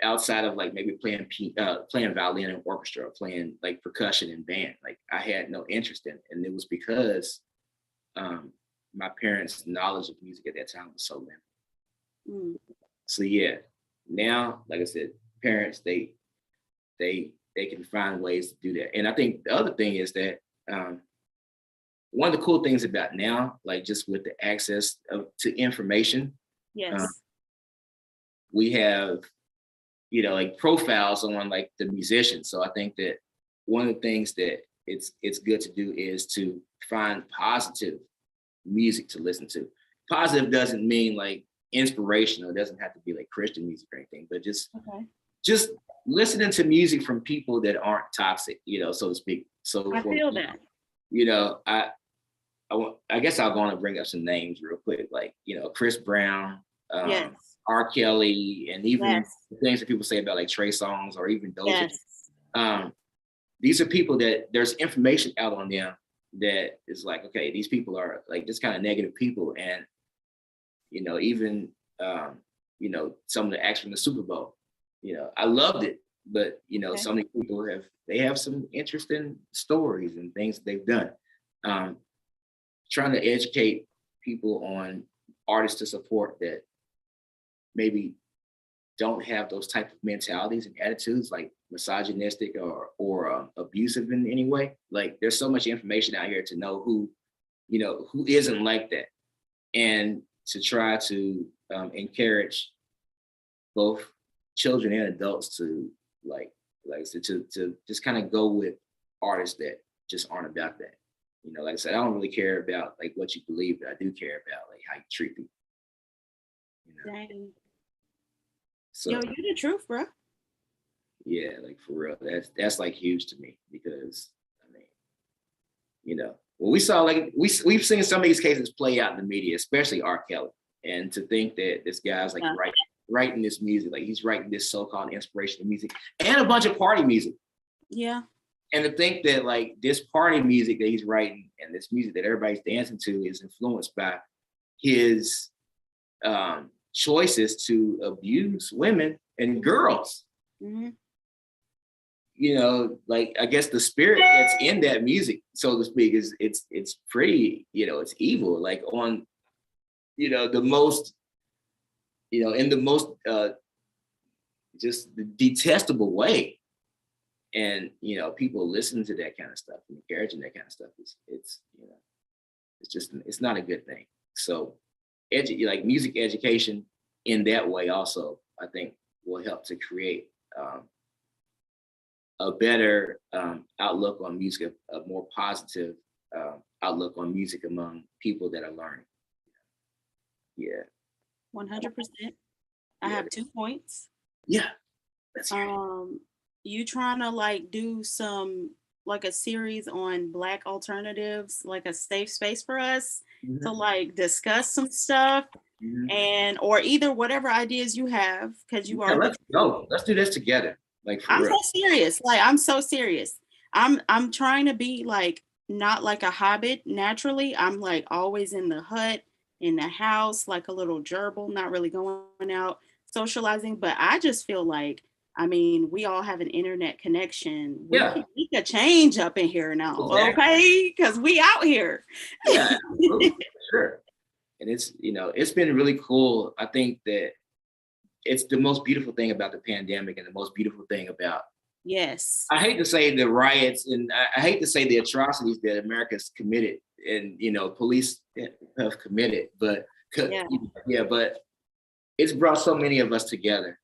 Speaker 2: Outside of like maybe playing violin and orchestra, or playing like percussion and band, like I had no interest in it. And it was because my parents' knowledge of music at that time was so limited. So yeah, now, like I said, parents, they can find ways to do that. And I think the other thing is that one of the cool things about now, like just with the access to information, we have, you know, like profiles on like the musicians. So I think that one of the things that it's good to do is to find positive music to listen to. Positive doesn't mean like inspirational. It doesn't have to be like Christian music or anything, but just listening to music from people that aren't toxic, you know, so to speak. So
Speaker 1: I feel that.
Speaker 2: You know, I guess I'll go on and bring up some names real quick, like, you know, Chris Brown, R. Kelly, and even the things that people say about like Trey Songz or even Doja. These are people that there's information out on them that is like, okay, these people are like this kind of negative people. And, you know, even, you know, some of the acts from the Super Bowl, you know, I loved it, but, you know, so many people have some interesting stories and things that they've done. Trying to educate people on artists to support that maybe don't have those type of mentalities and attitudes, like misogynistic or abusive in any way. Like there's so much information out here to know who, you know, who isn't like that, and to try to encourage both children and adults to like to just kind of go with artists that just aren't about that. You know, like I said, I don't really care about like what you believe, but I do care about like how you treat people. You know?
Speaker 1: Dang.
Speaker 2: So,
Speaker 1: yo, you're the truth, bro.
Speaker 2: Yeah, like for real, that's like huge to me, because I mean, you know, when we saw like we've seen some of these cases play out in the media, especially R. Kelly, and to think that this guy's like writing this music. Like he's writing this so-called inspirational music and a bunch of party music.
Speaker 1: Yeah.
Speaker 2: And to think that like this party music that he's writing and this music that everybody's dancing to is influenced by his choices to abuse women and girls.
Speaker 1: Mm-hmm.
Speaker 2: You know, like I guess the spirit that's in that music, so to speak, is it's pretty, you know, it's evil. Like on, you know, the most, you know, in the most just detestable way. And you know, people listen to that kind of stuff and encouraging that kind of stuff. It's you know, it's just it's not a good thing. So, like music education in that way also, I think, will help to create a better outlook on music, a more positive outlook on music among people that are learning. Yeah.
Speaker 1: 100%. I have 2 points.
Speaker 2: Yeah. That's
Speaker 1: You trying to like do like a series on Black alternatives, like a safe space for us to like discuss some stuff and or either whatever ideas you have, because you are
Speaker 2: let's go. Let's do this together. Like for
Speaker 1: I'm
Speaker 2: real.
Speaker 1: so serious. Like I'm so serious. I'm trying to be like not like a hobbit naturally. I'm like always in the hut, in the house, like a little gerbil, not really going out socializing. But I just feel like, I mean, we all have an internet connection. We can make a change up in here now, okay? Because we out here.
Speaker 2: Yeah, absolutely, sure. And it's, you know, it's been really cool. I think that it's the most beautiful thing about the pandemic and the most beautiful thing about,
Speaker 1: yes,
Speaker 2: I hate to say the riots and I hate to say the atrocities that America's committed and, you know, police have committed, but but it's brought so many of us together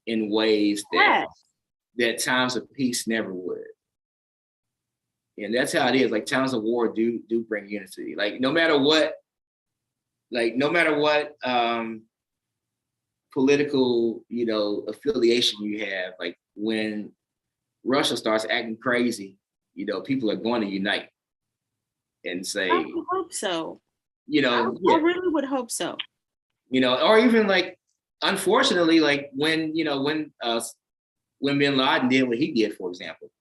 Speaker 2: in ways that times of peace never would. And that's how it is. Like times of war do bring unity. Like no matter what political, you know, affiliation you have, like when Russia starts acting crazy, you know, people are going to unite and say,
Speaker 1: I would hope so.
Speaker 2: You know,
Speaker 1: I really would hope so.
Speaker 2: You know, or even like, unfortunately, like when Bin Laden did what he did, for example,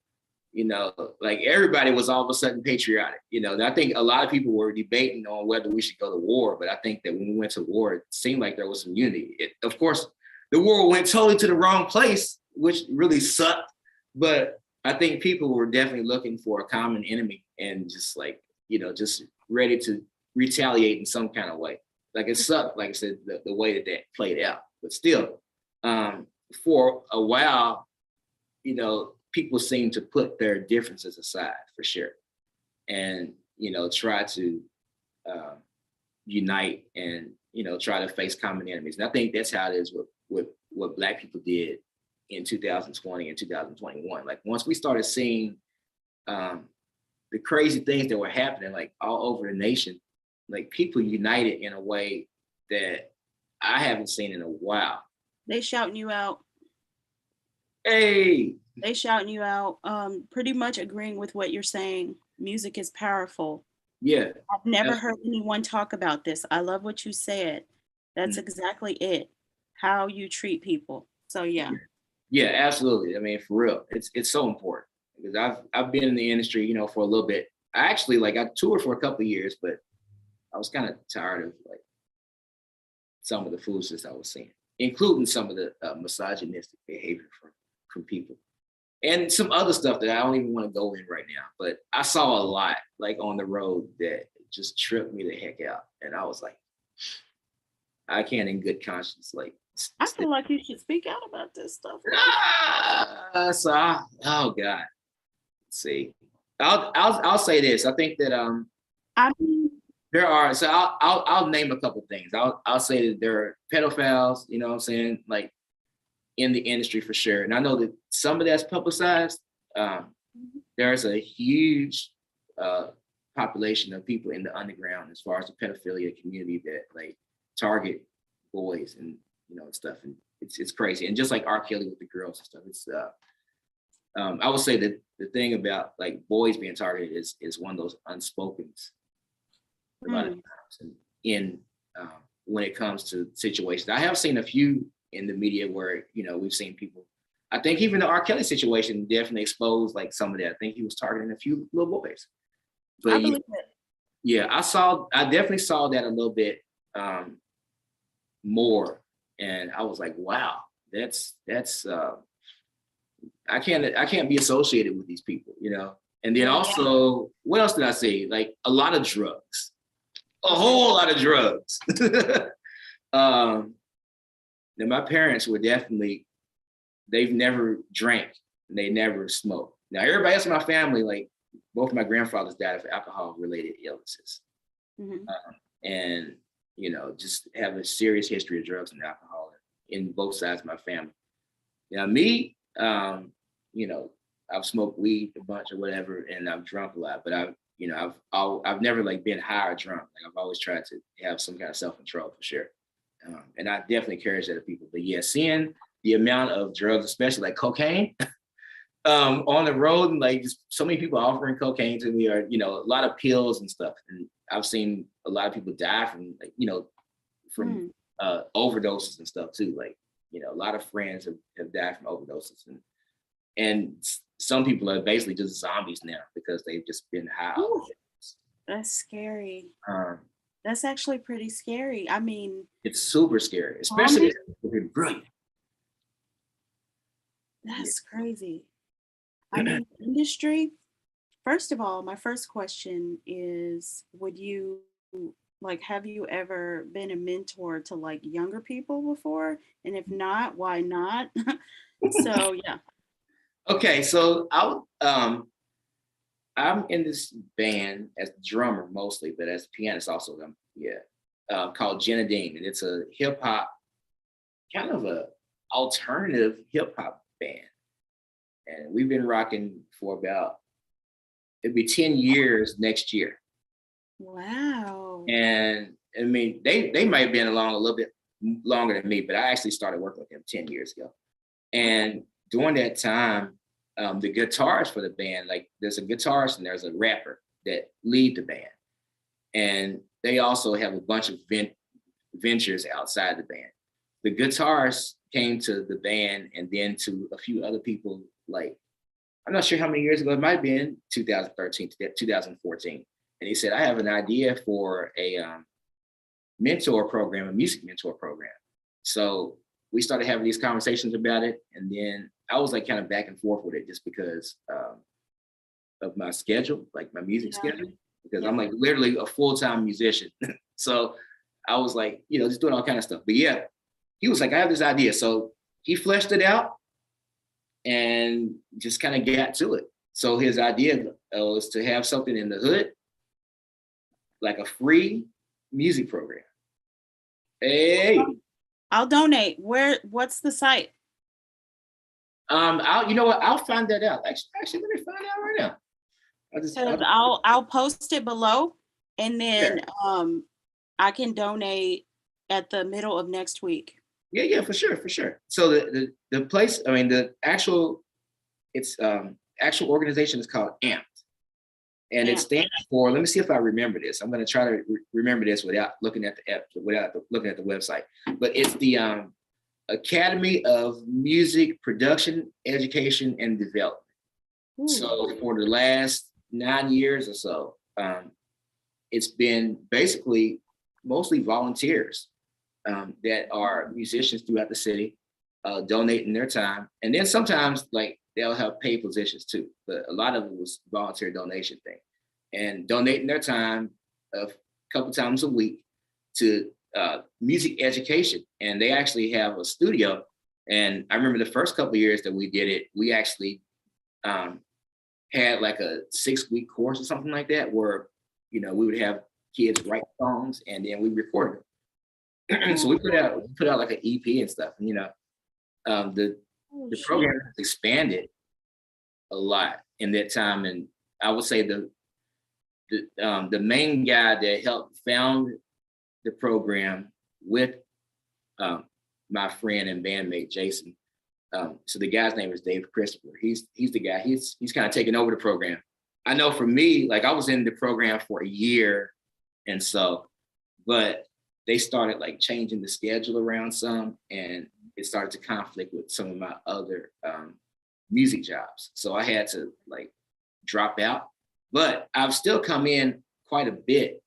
Speaker 2: you know, like everybody was all of a sudden patriotic. You know, I think a lot of people were debating on whether we should go to war, but I think that when we went to war, it seemed like there was some unity. Of course, the war went totally to the wrong place, which really sucked. But I think people were definitely looking for a common enemy and just like, you know, just ready to retaliate in some kind of way. Like it sucked, like I said, the way that played out. But still, for a while, you know, people seem to put their differences aside for sure, and you know, try to unite and you know, try to face common enemies. And I think that's how it is with what Black people did in 2020 and 2021. Like once we started seeing the crazy things that were happening, like all over the nation, like people united in a way that I haven't seen in a while.
Speaker 1: They shouting you out.
Speaker 2: Hey.
Speaker 1: They shouting you out. Pretty much agreeing with what you're saying. Music is powerful.
Speaker 2: Yeah.
Speaker 1: I've never heard anyone talk about this. I love what you said. That's exactly it. How you treat people. So yeah.
Speaker 2: Yeah, absolutely. I mean, for real, it's so important because I've been in the industry, you know, for a little bit. I actually I toured for a couple of years, but I was kind of tired of like some of the foolishness I was seeing, including some of the misogynistic behavior from people, and some other stuff that I don't even want to go in right now. But I saw a lot like on the road that just tripped me the heck out, and I was like, I can't in good conscience
Speaker 1: I feel like you should speak out about this stuff.
Speaker 2: Oh God. Let's see. I'll say this. I think that
Speaker 1: I mean,
Speaker 2: there are, so I'll name a couple things. I'll say that there are pedophiles, you know what I'm saying, like in the industry for sure. And I know that some of that's publicized. There's a huge population of people in the underground as far as the pedophilia community that like target boys and you know and stuff, and it's crazy. And just like R. Kelly with the girls and stuff, it's I would say that the thing about like boys being targeted is one of those unspokens a lot of times in when it comes to situations. I have seen a few in the media where, you know, we've seen people. I think even the R. Kelly situation definitely exposed like some of that. I think he was targeting a few little boys. But
Speaker 1: I believe it.
Speaker 2: yeah, I definitely saw that a little bit more, and I was like, wow, that's I can't be associated with these people, you know. And then also, what else did I see? Like a lot of drugs, a whole lot of drugs. Now my parents were definitely, they've never drank, and they never smoked. Now everybody else in my family, like both my grandfathers died of alcohol-related illnesses, and you know, just have a serious history of drugs and alcohol in both sides of my family. Now me, you know, I've smoked weed a bunch or whatever, and I've drunk a lot, but I've never like been high or drunk. Like I've always tried to have some kind of self-control for sure. And I definitely encourage that to people. But yeah, seeing the amount of drugs, especially like cocaine, on the road, and like just so many people offering cocaine to me, or you know, a lot of pills and stuff. And I've seen a lot of people die from like, you know, from overdoses and stuff too. Like, you know, a lot of friends have died from overdoses, and some people are basically just zombies now because they've just been high.
Speaker 1: That's scary. That's actually pretty scary. I mean,
Speaker 2: it's super scary, especially if they're brilliant.
Speaker 1: That's crazy. I mean, industry, first of all, my first question is, would you like, have you ever been a mentor to like younger people before? And if not, why not? So yeah.
Speaker 2: Okay, so I'm in this band as drummer mostly, but as pianist also. Called Jenna Dean, and it's a hip hop, kind of a alternative hip hop band, and we've been rocking for about, it'll be 10 years next year.
Speaker 1: Wow.
Speaker 2: And I mean, they might have been along a little bit longer than me, but I actually started working with them 10 years ago. And during that time, the guitarist for the band, like there's a guitarist and there's a rapper that lead the band. And they also have a bunch of ventures outside the band. The guitarist came to the band and then to a few other people, like, I'm not sure how many years ago, it might have been 2013, 2014. And he said, I have an idea for a mentor program, a music mentor program. So we started having these conversations about it. And then I was like kind of back and forth with it just because of my schedule, like my music schedule, because I'm like literally a full-time musician. So I was like, you know, just doing all kind of stuff. But yeah, he was like, I have this idea. So he fleshed it out and just kind of got to it. So his idea was to have something in the hood, like a free music program. Hey,
Speaker 1: I'll donate. What's the site?
Speaker 2: you know what? I'll find that out. Actually, let me find out right now.
Speaker 1: I'll post it below, and then I can donate at the middle of next week.
Speaker 2: Yeah, for sure. So the place, I mean, the actual actual organization is called AMP. And it stands for, let me see if I remember this. I'm going to try to remember this without looking at the app, without looking at the website. But it's the Academy of Music Production, Education, and Development. Ooh. So for the last 9 years or so, it's been basically mostly volunteers that are musicians throughout the city, donating their time. And then sometimes like they'll have paid positions too, but a lot of it was volunteer donation thing, and donating their time a couple times a week to music education. And they actually have a studio. And I remember the first couple of years that we did it, we actually had like a 6-week course or something like that, where, you know, we would have kids write songs and then we recorded them. So we put out like an EP and stuff. And, you know, the program has expanded a lot in that time. And I would say the main guy that helped found the program with my friend and bandmate Jason. So the guy's name is Dave Christopher. He's the guy. He's kind of taken over the program. I know for me, like I was in the program for a year and so, but they started like changing the schedule around some, and it started to conflict with some of my other music jobs. So I had to like drop out, but I've still come in quite a bit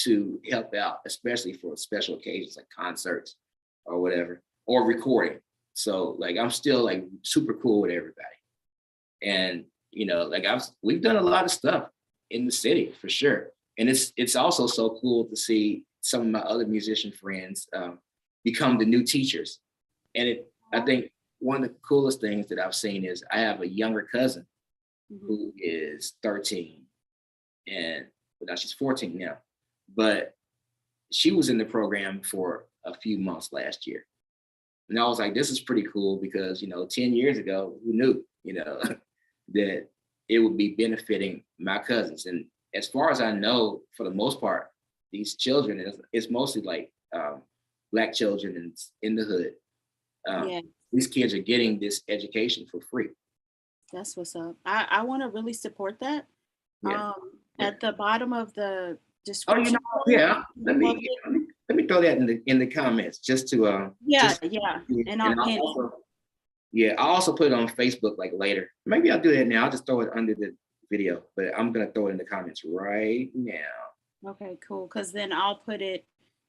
Speaker 2: to help out, especially for special occasions like concerts or whatever, or recording. So like I'm still like super cool with everybody. And you know, like we've done a lot of stuff in the city for sure. And it's also so cool to see some of my other musician friends become the new teachers. And I think one of the coolest things that I've seen is I have a younger cousin who is 13, and now she's 14 now, but she was in the program for a few months last year. And I was like, this is pretty cool because, you know, 10 years ago, who knew, you know, that it would be benefiting my cousins. And as far as I know, for the most part, these children, it's mostly like Black children in the hood. These kids are getting this education for free.
Speaker 1: That's what's up. I want to really support that.
Speaker 2: Yeah.
Speaker 1: At the bottom of the
Speaker 2: Oh,
Speaker 1: description.
Speaker 2: you know, let me throw that in the comments just to
Speaker 1: yeah.
Speaker 2: And I'll also put it on Facebook like later. Maybe I'll do that now. I'll just throw it under the video, but I'm gonna throw it in the comments right now.
Speaker 1: Okay, cool. Because then I'll put it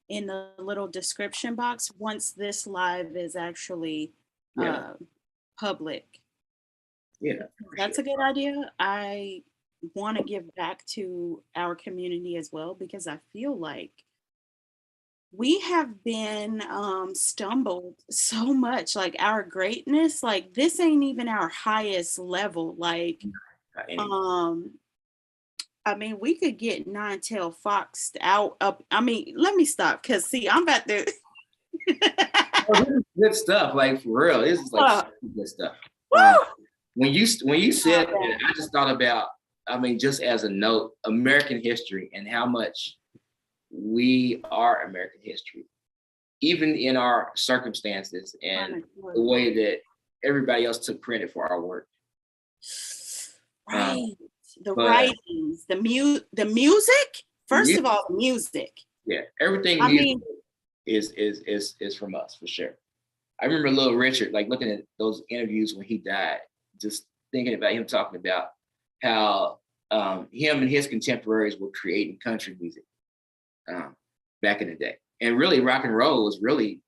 Speaker 1: in the little description box once this live is actually public.
Speaker 2: Yeah,
Speaker 1: that's a good idea. I want to give back to our community as well, because I feel like we have been stumbled so much, like our greatness, like this ain't even our highest level. Like I mean, we could get Nine-Tailed Fox out up. I mean, let me stop, because see, I'm about to
Speaker 2: this is good stuff, like for real. This is like good stuff. When you said that, I just thought about, I mean, just as a note, American history and how much we are American history, even in our circumstances and the way that everybody else took credit for our work.
Speaker 1: Right. The writings, the music. First of all, the music.
Speaker 2: Yeah, everything is from us for sure. I remember Little Richard, like looking at those interviews when he died, just thinking about him talking about how him and his contemporaries were creating country music back in the day. And really rock and roll was really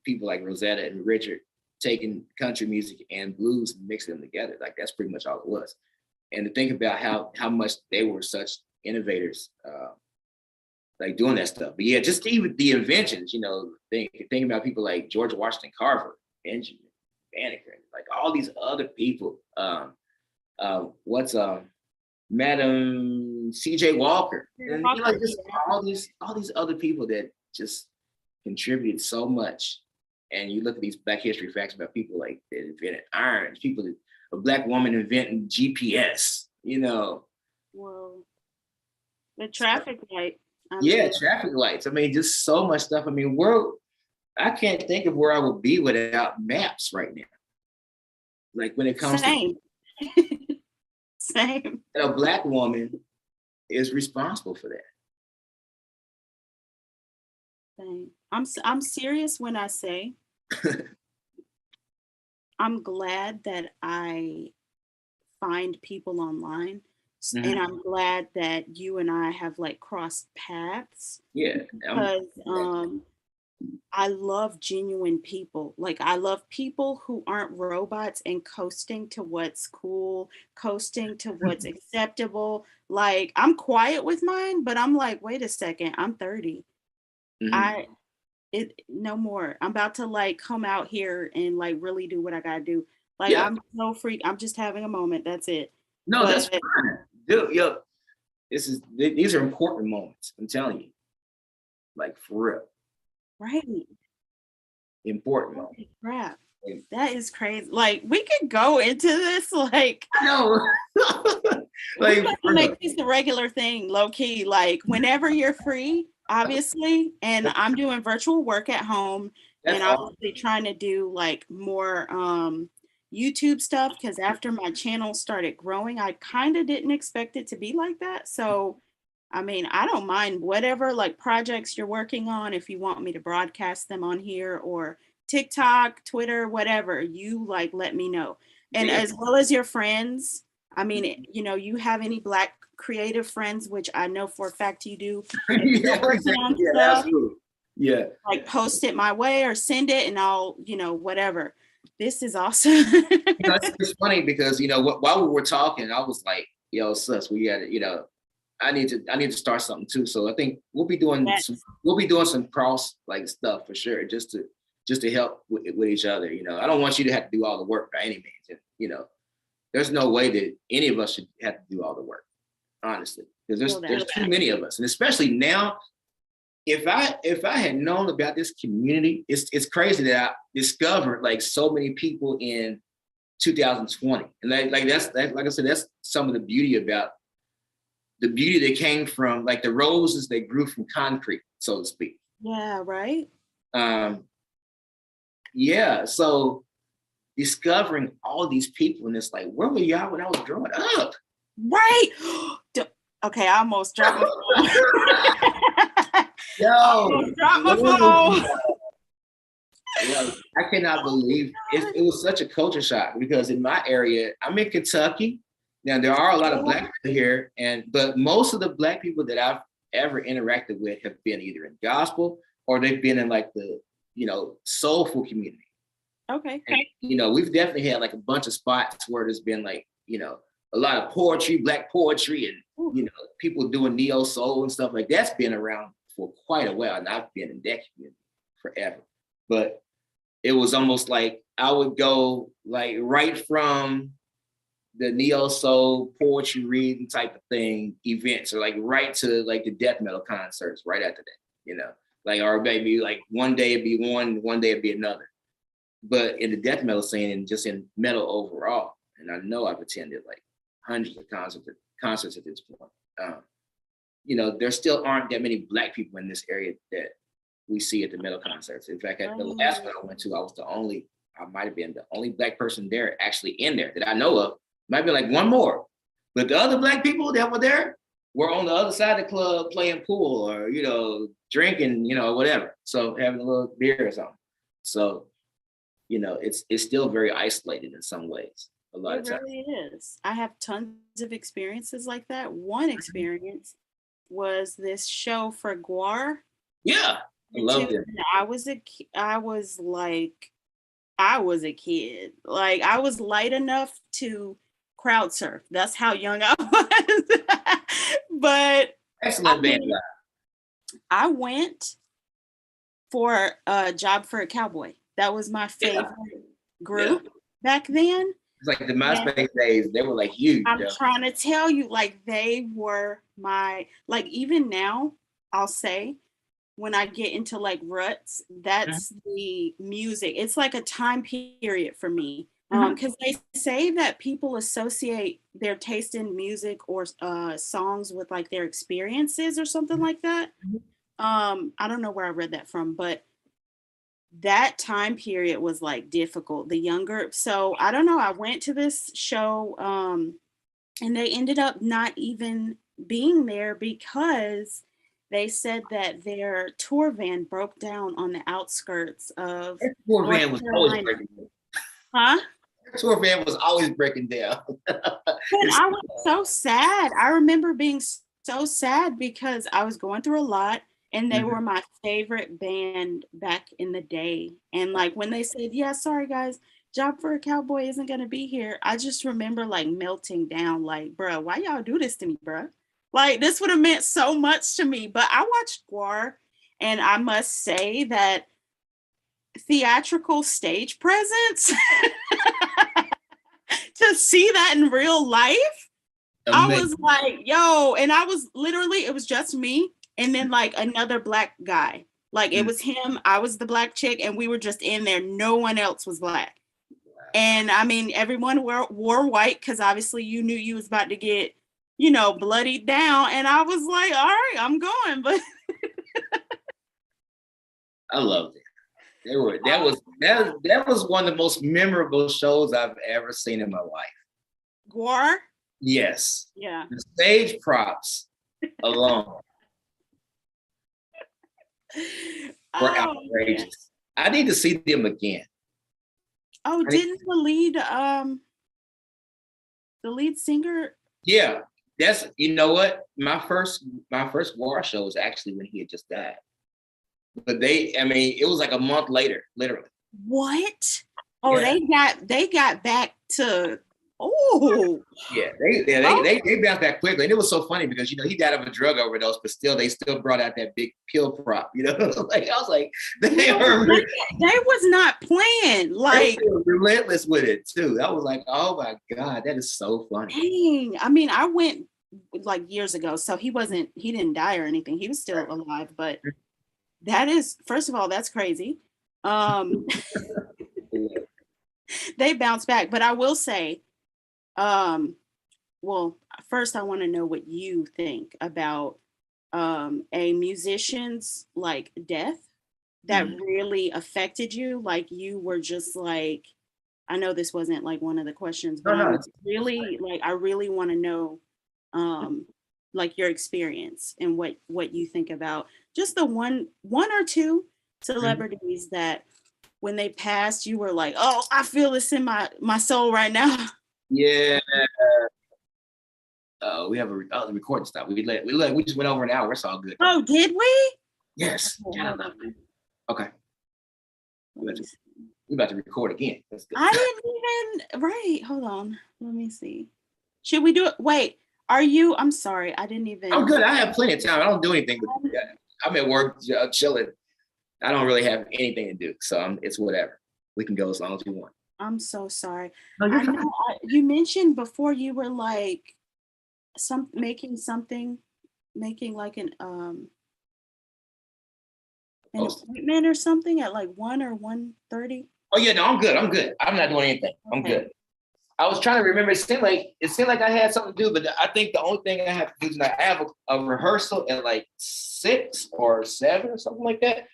Speaker 2: people like Rosetta and Richard taking country music and blues and mixing them together. Like that's pretty much all it was. And to think about how much they were such innovators, like doing that stuff. But yeah, just even the inventions, you know, thinking about people like George Washington Carver, Benjamin Banneker, like all these other people. Madam C.J. Walker, and you know, just all these other people that just contributed so much. And you look at these Black history facts about people like that invented iron, people that a Black woman inventing GPS, you know.
Speaker 1: Well, the traffic light.
Speaker 2: Traffic lights. I mean, just so much stuff. I mean, I can't think of where I would be without maps right now. Like when it comes
Speaker 1: to same.
Speaker 2: A Black woman is responsible for that.
Speaker 1: Same. I'm serious when I say I'm glad that I find people online, and I'm glad that you and I have like crossed paths.
Speaker 2: Yeah,
Speaker 1: because I love genuine people. Like I love people who aren't robots and coasting to what's cool, coasting to what's acceptable. Like I'm quiet with mine, but I'm like, wait a second, I'm 30. No more. I'm about to like come out here and like really do what I gotta do. Like I'm no freak. I'm just having a moment. That's it.
Speaker 2: No, that's fine. Dude, yo, these are important moments. I'm telling you. Like for real.
Speaker 1: Right.
Speaker 2: Important moment.
Speaker 1: Crap. That is crazy. Like we could go into this like
Speaker 2: no.
Speaker 1: Like make this the regular thing, low key. Like whenever you're free, obviously, and I'm doing virtual work at home. That's and obviously trying to do like more YouTube stuff, because after my channel started growing, I kind of didn't expect it to be like that. So I mean, I don't mind whatever like projects you're working on. If you want me to broadcast them on here or TikTok, Twitter, whatever, you like let me know. And
Speaker 2: Yeah.
Speaker 1: as well as your friends, I mean, you know, you have any Black creative friends, which I know for a fact you do. If you're
Speaker 2: Yeah,
Speaker 1: working
Speaker 2: exactly.
Speaker 1: on
Speaker 2: Yeah,
Speaker 1: stuff,
Speaker 2: absolutely. Yeah.
Speaker 1: like post it my way or send it and I'll, you know, whatever. This is awesome.
Speaker 2: You know, it's funny because you know while we were talking, I was like, "Yo, sus, we got to, you know, I need to start something too." So I think
Speaker 1: Yes.
Speaker 2: we'll be doing some cross like stuff for sure, just to help with each other. You know, I don't want you to have to do all the work by any means. And, you know, there's no way that any of us should have to do all the work, honestly, because
Speaker 1: Feel
Speaker 2: there's
Speaker 1: that.
Speaker 2: too many of us, and especially now. If I had known about this community, it's crazy that I discovered like so many people in 2020, and like I said, that's some of the beauty about the beauty that came from like the roses that grew from concrete, so to speak.
Speaker 1: Yeah, right?
Speaker 2: Um, yeah, so discovering all these people, and it's like, where were y'all when I was growing up?
Speaker 1: Right. Okay, I almost dropped my phone.
Speaker 2: Yo,
Speaker 1: I almost dropped my phone.
Speaker 2: like, I cannot believe it was such a culture shock because in my area, I'm in Kentucky. Now there are a lot of Black people here, but most of the Black people that I've ever interacted with have been either in gospel or they've been in like the, you know, soulful community.
Speaker 1: Okay.
Speaker 2: And, you know, we've definitely had like a bunch of spots where there's been like, you know, a lot of poetry, Black poetry, and, you know, people doing neo soul and stuff like that's been around for quite a while. And I've been in that community forever. But it was almost like I would go like right from the neo soul poetry reading type of thing events, or like right to like the death metal concerts right after that, you know, like, or maybe like one day it'd be one day it'd be another. But in the death metal scene and just in metal overall, and I know I've attended like hundreds of concerts at this point. You know, there still aren't that many Black people in this area that we see at the metal concerts. In fact, at the last one I went to, I might have been the only Black person there actually in there that I know of. Might be like one more. But the other Black people that were there were on the other side of the club playing pool or, you know, drinking, you know, whatever. So having a little beer or something. So, you know, it's still very isolated in some ways. A lot of
Speaker 1: It
Speaker 2: times.
Speaker 1: really is. I have tons of experiences like that. One experience was this show for Guar.
Speaker 2: Yeah, I love it.
Speaker 1: I was like, I was a kid. Like I was light enough to crowd surf. That's how young I was. But
Speaker 2: Excellent band.
Speaker 1: I went for a Job for a Cowboy. That was my favorite group back then.
Speaker 2: It's like the MySpace days, they were like huge.
Speaker 1: I'm trying to tell you, like they were my, like even now, I'll say, when I get into like ruts, that's the music. It's like a time period for me. Because they say that people associate their taste in music or songs with like their experiences or something like that. I don't know where I read that from, but that time period was like difficult. The younger, so I don't know. I went to this show, and they ended up not even being there because they said that their tour van broke down on the outskirts of
Speaker 2: tour van was always breaking down.
Speaker 1: Huh?
Speaker 2: Tour van was always breaking down.
Speaker 1: And I was so sad. I remember being so sad because I was going through a lot and they were my favorite band back in the day. And like when they said, yeah, sorry guys, Job for a Cowboy isn't gonna be here, I just remember like melting down, like, bro, why y'all do this to me, bro? Like this would have meant so much to me. But I watched Guar, and I must say that theatrical stage presence to see that in real life, amazing. I was like, yo, and I was literally, it was just me and then like another Black guy. Like it was him, I was the Black chick, and we were just in there. No one else was Black. And I mean, everyone wore white because obviously you knew you was about to get, you know, bloodied down. And I was like, all right, I'm going. But
Speaker 2: I loved it. That was one of the most memorable shows I've ever seen in my life.
Speaker 1: Guar?
Speaker 2: Yes.
Speaker 1: Yeah.
Speaker 2: The stage props alone were
Speaker 1: Oh, man.
Speaker 2: outrageous. I need to see them again.
Speaker 1: Oh,
Speaker 2: I need-
Speaker 1: didn't the lead singer?
Speaker 2: yeah, that's, you know what? My first war show was actually when he had just died. But I mean, it was like a month later, literally.
Speaker 1: What? Oh,
Speaker 2: Yeah.
Speaker 1: they got back to, oh,
Speaker 2: Yeah, they bounced back quickly, and it was so funny because he died of a drug overdose, but still they still brought out that big pill prop. Like I was like, they are
Speaker 1: they was not playing. Like,
Speaker 2: relentless with it too. I was like, oh my god, that is so funny.
Speaker 1: dang. I mean, I went like years ago, so he didn't die or anything. He was still alive, but that is, first of all, that's crazy. They bounced back, but I will say, well, first I want to know what you think about a musician's like death that really affected you. Like you were just like, I know this wasn't like one of the questions, but I'm really like, I really want to know like your experience and what you think about just the one or two celebrities that when they passed, you were like, oh, I feel this in my soul right now.
Speaker 2: Yeah. We have the recording stop. We just went over an hour. It's all good.
Speaker 1: Oh, did we?
Speaker 2: Yes. Okay. We're about to record again.
Speaker 1: I didn't even, right. Hold on. Let me see. Should we do it? Wait, I'm sorry. I didn't even.
Speaker 2: I'm good. I have plenty of time. I don't do anything. I'm at work chilling. I don't really have anything to do. So it's whatever. We can go as long as we want.
Speaker 1: I'm so sorry.
Speaker 2: No,
Speaker 1: I know you mentioned before you were like making like an appointment or something at like 1 or 1:30.
Speaker 2: Oh yeah, no, I'm good. I'm not doing anything. I'm good. I was trying to remember. It seemed like I had something to do, but I think the only thing I have to do tonight, I have a rehearsal at like 6 or 7 or something like that.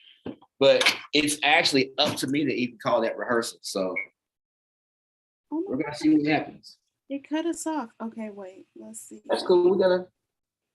Speaker 2: But it's actually up to me to even call that rehearsal. So we're gonna see what happens.
Speaker 1: It cut us off. Okay, wait. Let's see.
Speaker 2: That's cool. We gotta